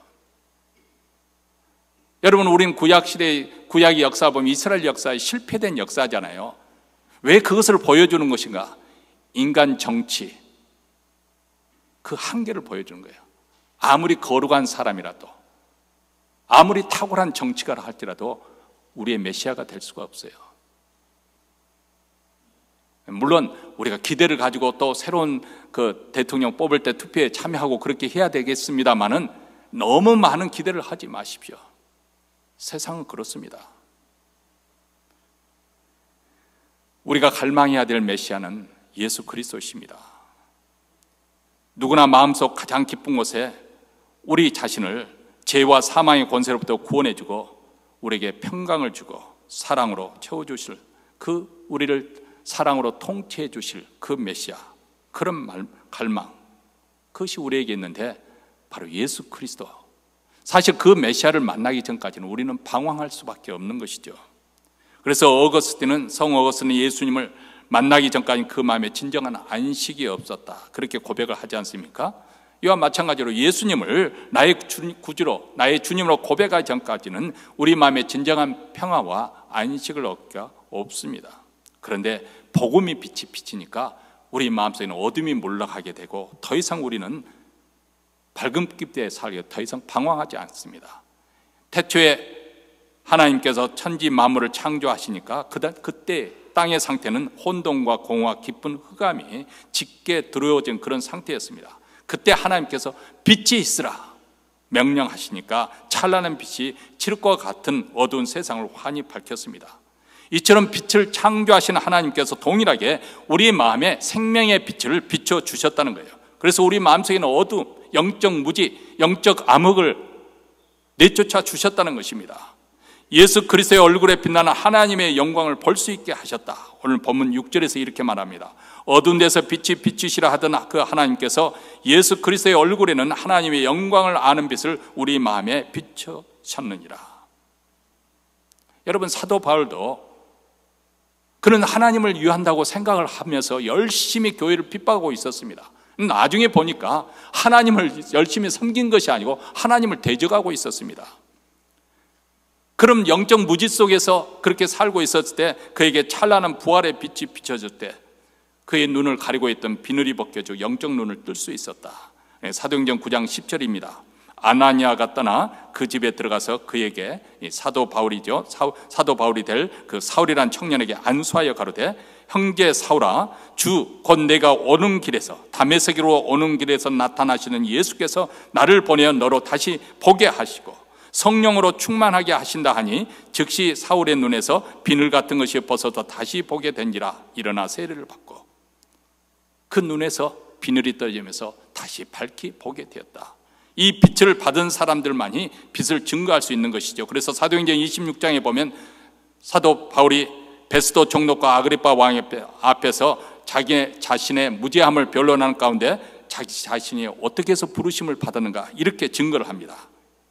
여러분, 우리는 구약시대의 구약의 역사 보면 이스라엘 역사의 실패된 역사잖아요. 왜 그것을 보여주는 것인가? 인간 정치, 그 한계를 보여주는 거예요. 아무리 거룩한 사람이라도, 아무리 탁월한 정치가라 할지라도 우리의 메시아가 될 수가 없어요. 물론 우리가 기대를 가지고 또 새로운 그 대통령 뽑을 때 투표에 참여하고 그렇게 해야 되겠습니다만은 너무 많은 기대를 하지 마십시오. 세상은 그렇습니다. 우리가 갈망해야 될 메시아는 예수 그리스도이십니다. 누구나 마음속 가장 기쁜 곳에 우리 자신을 죄와 사망의 권세로부터 구원해주고 우리에게 평강을 주고 사랑으로 채워주실 그 우리를 사랑으로 통치해 주실 그 메시아, 그런 갈망, 그것이 우리에게 있는데 바로 예수 그리스도. 사실 그 메시아를 만나기 전까지는 우리는 방황할 수밖에 없는 것이죠. 그래서 성 어거스틴은 예수님을 만나기 전까지 그 마음에 진정한 안식이 없었다, 그렇게 고백을 하지 않습니까? 이와 마찬가지로 예수님을 나의 구주로, 나의 주님으로 고백하기 전까지는 우리 마음에 진정한 평화와 안식을 얻기가 없습니다. 그런데 복음이 빛이 비치니까 우리 마음속에는 어둠이 몰락하게 되고 더 이상 우리는 밝은 빛에 살게 더 이상 방황하지 않습니다. 태초에 하나님께서 천지 만물을 창조하시니까 그때 땅의 상태는 혼돈과 공허와 깊은 흑암이 짙게 들어오진 그런 상태였습니다. 그때 하나님께서 빛이 있으라 명령하시니까 찬란한 빛이 칠흑과 같은 어두운 세상을 환히 밝혔습니다. 이처럼 빛을 창조하시는 하나님께서 동일하게 우리 마음에 생명의 빛을 비춰주셨다는 거예요. 그래서 우리 마음속에는 어두움, 영적 무지, 영적 암흑을 내쫓아 주셨다는 것입니다. 예수 그리스도의 얼굴에 빛나는 하나님의 영광을 볼 수 있게 하셨다. 오늘 본문 6절에서 이렇게 말합니다. 어두운 데서 빛이 비추시라 하던 그 하나님께서 예수 그리스도의 얼굴에는 하나님의 영광을 아는 빛을 우리 마음에 비추셨느니라. 여러분, 사도 바울도 그는 하나님을 위한다고 생각을 하면서 열심히 교회를 핍박하고 있었습니다. 나중에 보니까 하나님을 열심히 섬긴 것이 아니고 하나님을 대적하고 있었습니다. 그럼 영적 무지 속에서 그렇게 살고 있었을 때 그에게 찬란한 부활의 빛이 비춰질 때 그의 눈을 가리고 있던 비늘이 벗겨져 영적 눈을 뜰 수 있었다. 사도행전 9장 10절입니다. 아나니아가 떠나 그 집에 들어가서 그에게 사도 바울이죠. 사도 바울이 될 그 사울이라는 청년에게 안수하여 가로되 형제 사울아, 주 곧 내가 오는 길에서 다메섹으로 오는 길에서 나타나시는 예수께서 나를 보내어 너로 다시 보게 하시고 성령으로 충만하게 하신다 하니 즉시 사울의 눈에서 비늘 같은 것이 벗어져 다시 보게 된지라. 일어나 세례를 받고 그 눈에서 비늘이 떨어지면서 다시 밝히 보게 되었다. 이 빛을 받은 사람들만이 빛을 증거할 수 있는 것이죠. 그래서 사도행전 26장에 보면 사도 바울이 베스도 총독과 아그리파 왕 앞에서 자기 자신의 무죄함을 변론하는 가운데 자기 자신이 어떻게 해서 부르심을 받았는가 이렇게 증거를 합니다.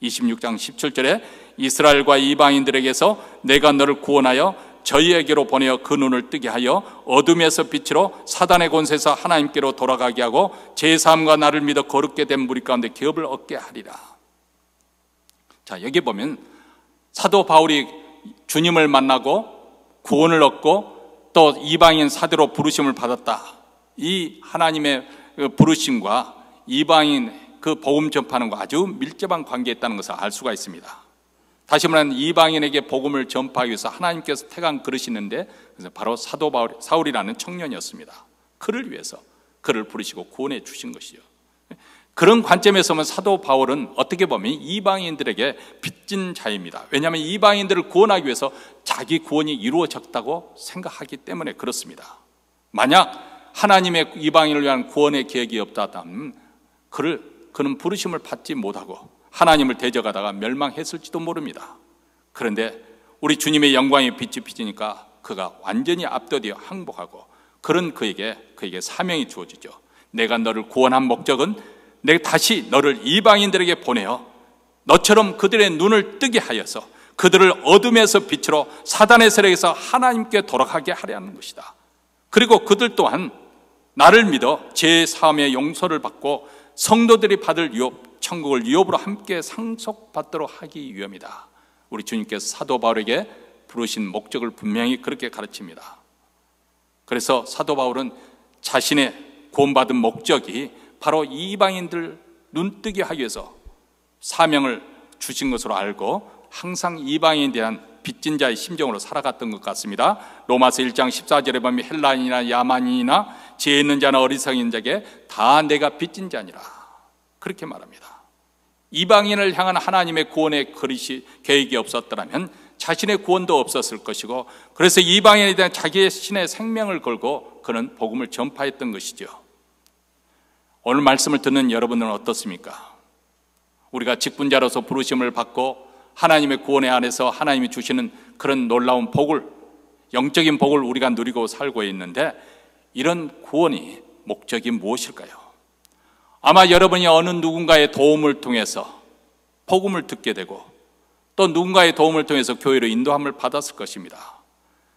26장 17절에 이스라엘과 이방인들에게서 내가 너를 구원하여 저희에게로 보내어 그 눈을 뜨게 하여 어둠에서 빛으로 사단의 권세에서 하나님께로 돌아가게 하고 제3과 나를 믿어 거룩게 된 무리 가운데 기업을 얻게 하리라. 자, 여기 보면 사도 바울이 주님을 만나고 구원을 얻고 또 이방인 사도로 부르심을 받았다. 이 하나님의 부르심과 이방인 그 복음 전파하는 거 아주 밀접한 관계에 있다는 것을 알 수가 있습니다. 다시 말하면 이방인에게 복음을 전파하기 위해서 하나님께서 택한 그릇이는데 바로 사도 사울이라는 청년이었습니다. 그를 위해서 그를 부르시고 구원해 주신 것이죠. 그런 관점에서 보면 사도 바울은 어떻게 보면 이방인들에게 빚진 자입니다. 왜냐하면 이방인들을 구원하기 위해서 자기 구원이 이루어졌다고 생각하기 때문에 그렇습니다. 만약 하나님의 이방인을 위한 구원의 계획이 없다면 그는 부르심을 받지 못하고 하나님을 대적하다가 멸망했을지도 모릅니다. 그런데 우리 주님의 영광의 빛이 비치니까 그가 완전히 압도되어 항복하고 그런 그에게 사명이 주어지죠. 내가 너를 구원한 목적은 내가 다시 너를 이방인들에게 보내어 너처럼 그들의 눈을 뜨게 하여서 그들을 어둠에서 빛으로 사단의 세력에서 하나님께 돌아가게 하려는 것이다. 그리고 그들 또한 나를 믿어 제 사함의 용서를 받고 성도들이 받을 유업, 천국을 유업으로 함께 상속받도록 하기 위함이다. 우리 주님께서 사도 바울에게 부르신 목적을 분명히 그렇게 가르칩니다. 그래서 사도 바울은 자신의 구원받은 목적이 바로 이방인들 눈뜨게 하기 위해서 사명을 주신 것으로 알고 항상 이방인에 대한 빚진 자의 심정으로 살아갔던 것 같습니다. 로마서 1장 14절에 보면 헬라인이나 야만인이나 지혜 있는 자나 어리석은 자에게 다 내가 빚진 자니라 그렇게 말합니다. 이방인을 향한 하나님의 구원의 그릇이 계획이 없었더라면 자신의 구원도 없었을 것이고 그래서 이방인에 대한 자기의 신의 생명을 걸고 그는 복음을 전파했던 것이죠. 오늘 말씀을 듣는 여러분들은 어떻습니까? 우리가 직분자로서 부르심을 받고 하나님의 구원의 안에서 하나님이 주시는 그런 놀라운 복을, 영적인 복을 우리가 누리고 살고 있는데 이런 구원이 목적이 무엇일까요? 아마 여러분이 어느 누군가의 도움을 통해서 복음을 듣게 되고 또 누군가의 도움을 통해서 교회로 인도함을 받았을 것입니다.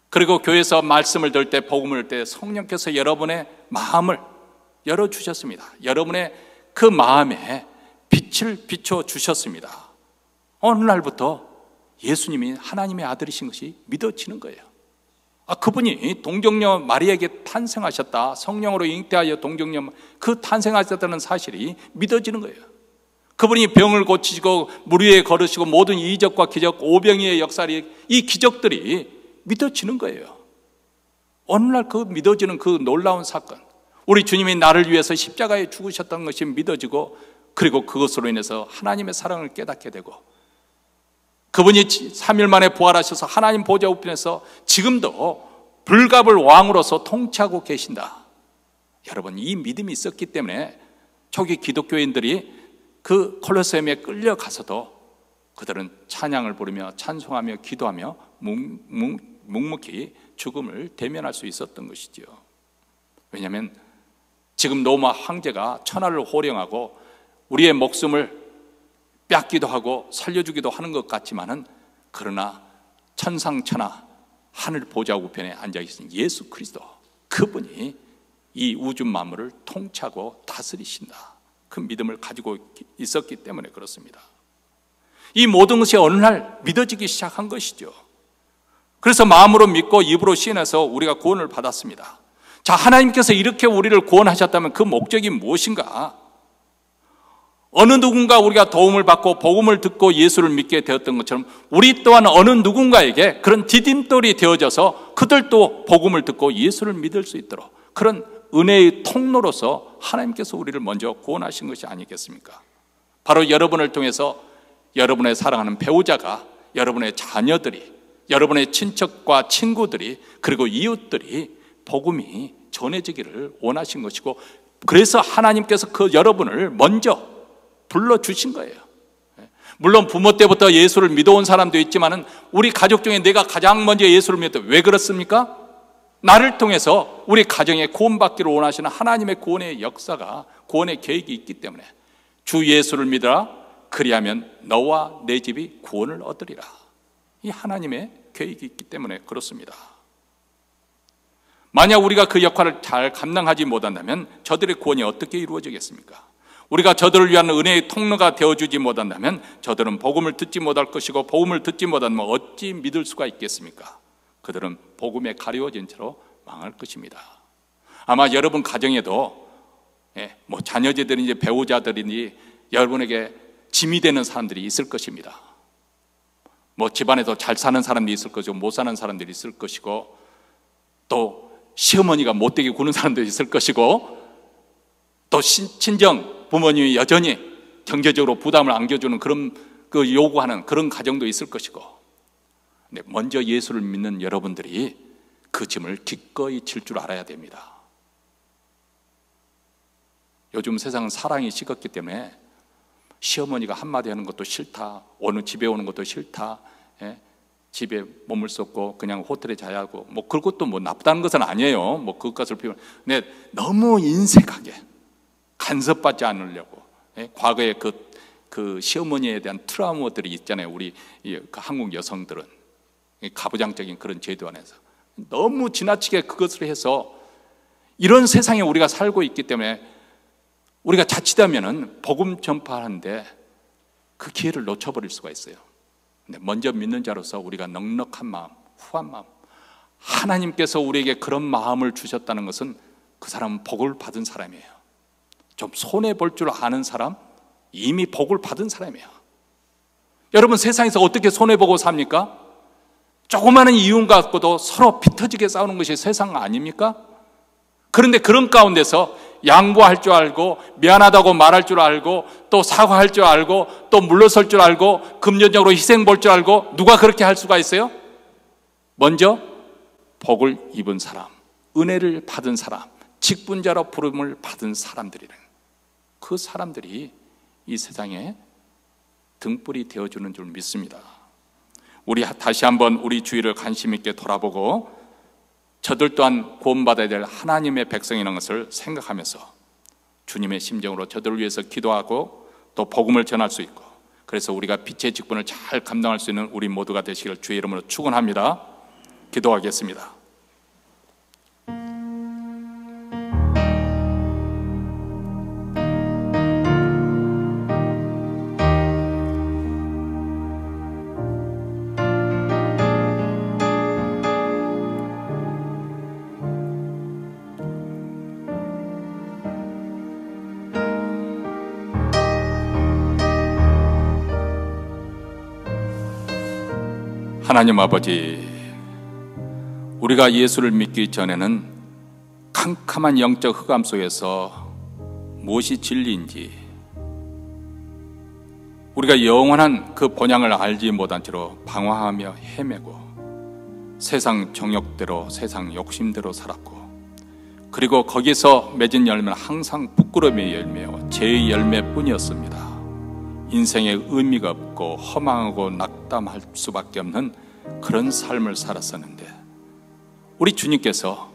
그리고 교회에서 말씀을 들을 때 복음을 들 때 성령께서 여러분의 마음을 열어주셨습니다. 여러분의 그 마음에 빛을 비춰주셨습니다. 어느 날부터 예수님이 하나님의 아들이신 것이 믿어지는 거예요. 그분이 동정녀 마리아에게 탄생하셨다, 성령으로 잉태하여 동정녀 그 탄생하셨다는 사실이 믿어지는 거예요. 그분이 병을 고치시고 물 위에 걸으시고 모든 이적과 기적, 오병이의 역사리 이 기적들이 믿어지는 거예요. 어느 날 그 믿어지는 그 놀라운 사건, 우리 주님이 나를 위해서 십자가에 죽으셨다는 것이 믿어지고 그리고 그것으로 인해서 하나님의 사랑을 깨닫게 되고 그분이 3일 만에 부활하셔서 하나님 보좌 우편에서 지금도 불갑을 왕으로서 통치하고 계신다. 여러분, 이 믿음이 있었기 때문에 초기 기독교인들이 그 콜로세움에 끌려가서도 그들은 찬양을 부르며 찬송하며 기도하며 묵묵히 죽음을 대면할 수 있었던 것이죠. 왜냐하면 지금 로마 황제가 천하를 호령하고 우리의 목숨을 뺏기도 하고 살려주기도 하는 것 같지만은 그러나 천상천하 하늘 보좌 우편에 앉아계신 예수 그리스도 그분이 이 우주 만물을 통치하고 다스리신다. 그 믿음을 가지고 있었기 때문에 그렇습니다. 이 모든 것이 어느 날 믿어지기 시작한 것이죠. 그래서 마음으로 믿고 입으로 시인해서 우리가 구원을 받았습니다. 자, 하나님께서 이렇게 우리를 구원하셨다면 그 목적이 무엇인가? 어느 누군가 우리가 도움을 받고 복음을 듣고 예수를 믿게 되었던 것처럼 우리 또한 어느 누군가에게 그런 디딤돌이 되어져서 그들도 복음을 듣고 예수를 믿을 수 있도록 그런 은혜의 통로로서 하나님께서 우리를 먼저 구원하신 것이 아니겠습니까? 바로 여러분을 통해서 여러분의 사랑하는 배우자가, 여러분의 자녀들이, 여러분의 친척과 친구들이, 그리고 이웃들이 복음이 전해지기를 원하신 것이고, 그래서 하나님께서 그 여러분을 먼저 불러주신 거예요. 물론 부모 때부터 예수를 믿어온 사람도 있지만은 우리 가족 중에 내가 가장 먼저 예수를 믿었다. 왜 그렇습니까? 나를 통해서 우리 가정에 구원받기를 원하시는 하나님의 구원의 역사가, 구원의 계획이 있기 때문에 주 예수를 믿어라. 그리하면 너와 내 집이 구원을 얻으리라. 이 하나님의 계획이 있기 때문에 그렇습니다. 만약 우리가 그 역할을 잘 감당하지 못한다면 저들의 구원이 어떻게 이루어지겠습니까? 우리가 저들을 위한 은혜의 통로가 되어주지 못한다면 저들은 복음을 듣지 못할 것이고, 복음을 듣지 못하면 어찌 믿을 수가 있겠습니까? 그들은 복음에 가려워진 채로 망할 것입니다. 아마 여러분 가정에도 자녀들이니 배우자들이니 여러분에게 짐이 되는 사람들이 있을 것입니다. 집안에서 잘 사는 사람들이 있을 것이고, 못 사는 사람들이 있을 것이고, 또 시어머니가 못되게 구는 사람들이 있을 것이고, 또 친정 부모님이 여전히 경제적으로 부담을 안겨주는 그런 요구하는 그런 가정도 있을 것이고, 근데 먼저 예수를 믿는 여러분들이 그 짐을 기꺼이 질 줄 알아야 됩니다. 요즘 세상은 사랑이 식었기 때문에 시어머니가 한마디 하는 것도 싫다, 어느 집에 오는 것도 싫다, 집에 머물 수 없고 그냥 호텔에 자야 하고, 그것도 나쁘다는 것은 아니에요. 그것을 비워. 근데 너무 인색하게 간섭받지 않으려고, 과거에 그 시어머니에 대한 트라우마들이 있잖아요. 우리 그 한국 여성들은 가부장적인 그런 제도 안에서 너무 지나치게 그것을 해서 이런 세상에 우리가 살고 있기 때문에 우리가 자칫하면은 복음 전파하는데 그 기회를 놓쳐버릴 수가 있어요. 근데 먼저 믿는 자로서 우리가 넉넉한 마음, 후한 마음, 하나님께서 우리에게 그런 마음을 주셨다는 것은 그 사람은 복을 받은 사람이에요. 좀 손해볼 줄 아는 사람, 이미 복을 받은 사람이에요. 여러분, 세상에서 어떻게 손해보고 삽니까? 조그마한 이유 갖고도 서로 피 터지게 싸우는 것이 세상 아닙니까? 그런데 그런 가운데서 양보할 줄 알고, 미안하다고 말할 줄 알고, 또 사과할 줄 알고, 또 물러설 줄 알고, 금전적으로 희생 볼 줄 알고, 누가 그렇게 할 수가 있어요? 먼저 복을 입은 사람, 은혜를 받은 사람, 직분자로 부름을 받은 사람들이래. 그 사람들이 이 세상에 등불이 되어주는 줄 믿습니다. 우리 다시 한번 우리 주위를 관심 있게 돌아보고 저들 또한 구원받아야 될 하나님의 백성이라는 것을 생각하면서 주님의 심정으로 저들을 위해서 기도하고 또 복음을 전할 수 있고, 그래서 우리가 빛의 직분을 잘 감당할 수 있는 우리 모두가 되시기를 주의 이름으로 축원합니다. 기도하겠습니다. 하나님 아버지, 우리가 예수를 믿기 전에는 캄캄한 영적 흑암 속에서 무엇이 진리인지, 우리가 영원한 그 본향을 알지 못한 채로 방황하며 헤매고 세상 정욕대로, 세상 욕심대로 살았고, 그리고 거기서 맺은 열매는 항상 부끄러움의 열매요, 죄의 열매뿐이었습니다. 인생에 의미가 없고 허망하고 낙담할 수밖에 없는 그런 삶을 살았었는데, 우리 주님께서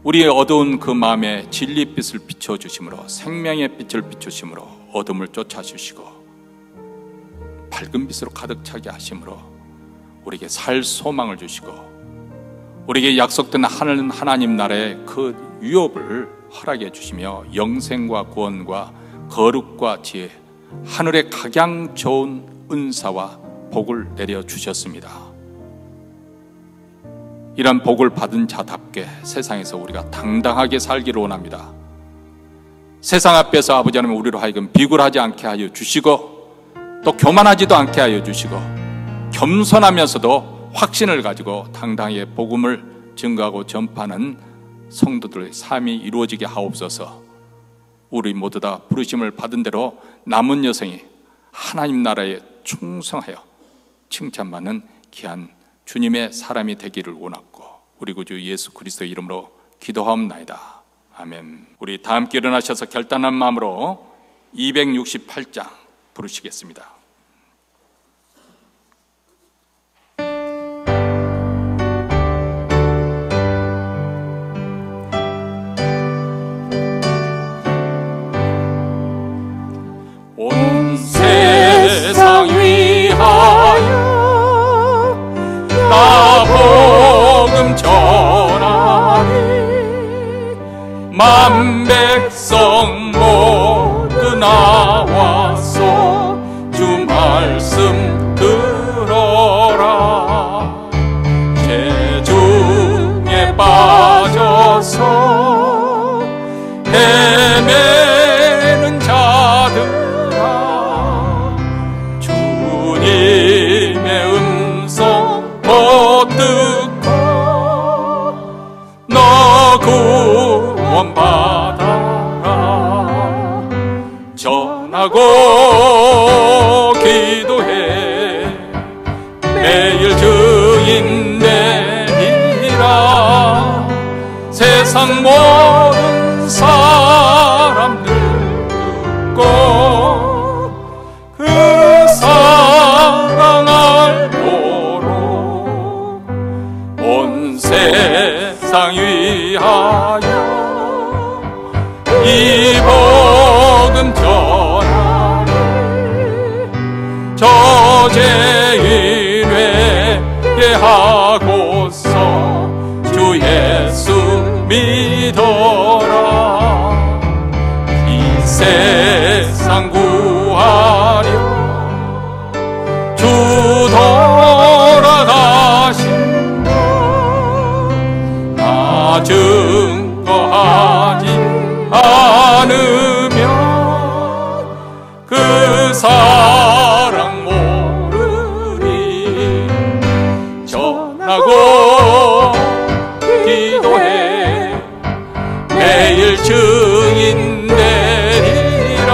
우리의 어두운 그 마음에 진리빛을 비춰주심으로, 생명의 빛을 비추심으로 어둠을 쫓아주시고 밝은 빛으로 가득 차게 하심으로 우리에게 살 소망을 주시고, 우리에게 약속된 하나님 나라의 그 유업을 허락해 주시며 영생과 구원과 거룩과 지혜, 하늘의 각양 좋은 은사와 복을 내려주셨습니다. 이런 복을 받은 자답게 세상에서 우리가 당당하게 살기를 원합니다. 세상 앞에서 아버지 하나님 우리로 하여금 비굴하지 않게 하여 주시고 또 교만하지도 않게 하여 주시고 겸손하면서도 확신을 가지고 당당하게 복음을 증거하고 전파하는 성도들의 삶이 이루어지게 하옵소서. 우리 모두 다 부르심을 받은 대로 남은 여생이 하나님 나라에 충성하여 칭찬받는 귀한 주님의 사람이 되기를 원하고 우리 구주 예수 그리스도의 이름으로 기도하옵나이다. 아멘. 우리 다 함께 일어나셔서 결단한 마음으로 268장 부르시겠습니다. 온 세상 위하여 나 복음 전하리. 만 백성 모두 나와서 주 말씀 들어라. 죄 중에 빠져서 헤매는 자들아, 주님의 음성 못 듣고 너 구원받아라. 전하고 기도해 매일 증인 되리라. 세상 모든 사람들 듣고 그 사랑 알도록 온 세상 위하여 이 복음 전하리. 저죄인 회개하고서 주 예수 믿어라. 이 세상 구하려 주 돌아가신다. 나 증거하지 않으면 그 사랑 모르리. 전하고 기도해 매일 증인 되리라.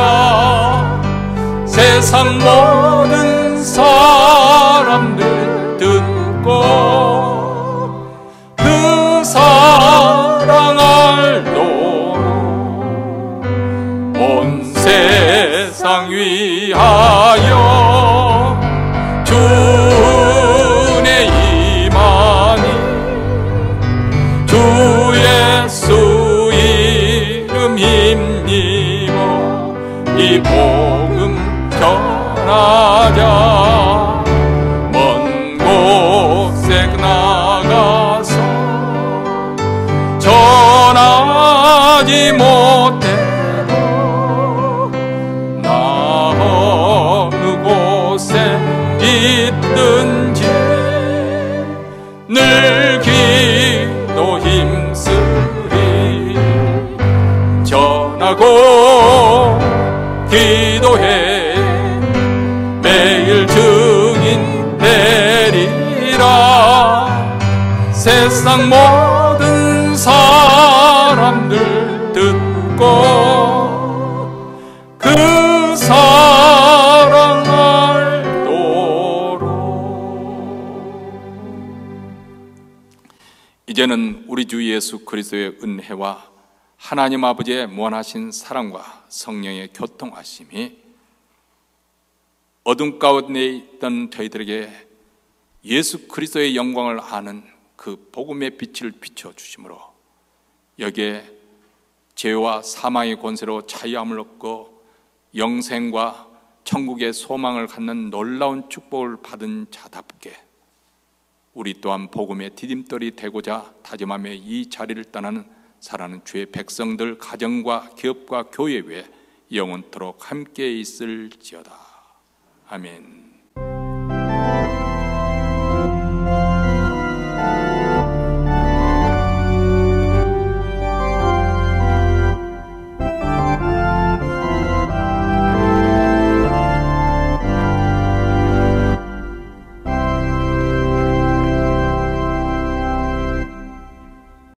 세상 모든 사람들 듣고 그 사랑 알도록 온 세상 위하여 주의 임하니. 주 예수 이름 힘입어 이 복음 전하자. 먼 곳에 나가서 전하지 못해도 나 어느 곳에 있든지 늘 기도 힘쓰리. 전하고 기도해 매일 증인 되리라. 세상 모든 사람들 듣고 그 사랑 알도록. 이제는 우리 주 예수 그리스도의 은혜와 하나님 아버지의 무한하신 사랑과 성령의 교통하심이 어둠 가운데 있던 저희들에게 예수 그리스도의 영광을 아는 그 복음의 빛을 비춰주심으로 여기에 죄와 사망의 권세로 자유함을 얻고 영생과 천국의 소망을 갖는 놀라운 축복을 받은 자답게 우리 또한 복음의 디딤돌이 되고자 다짐하며 이 자리를 떠나는 사랑하는 주의 백성들, 가정과 기업과 교회 외에 영원토록 함께 있을지어다. 아멘.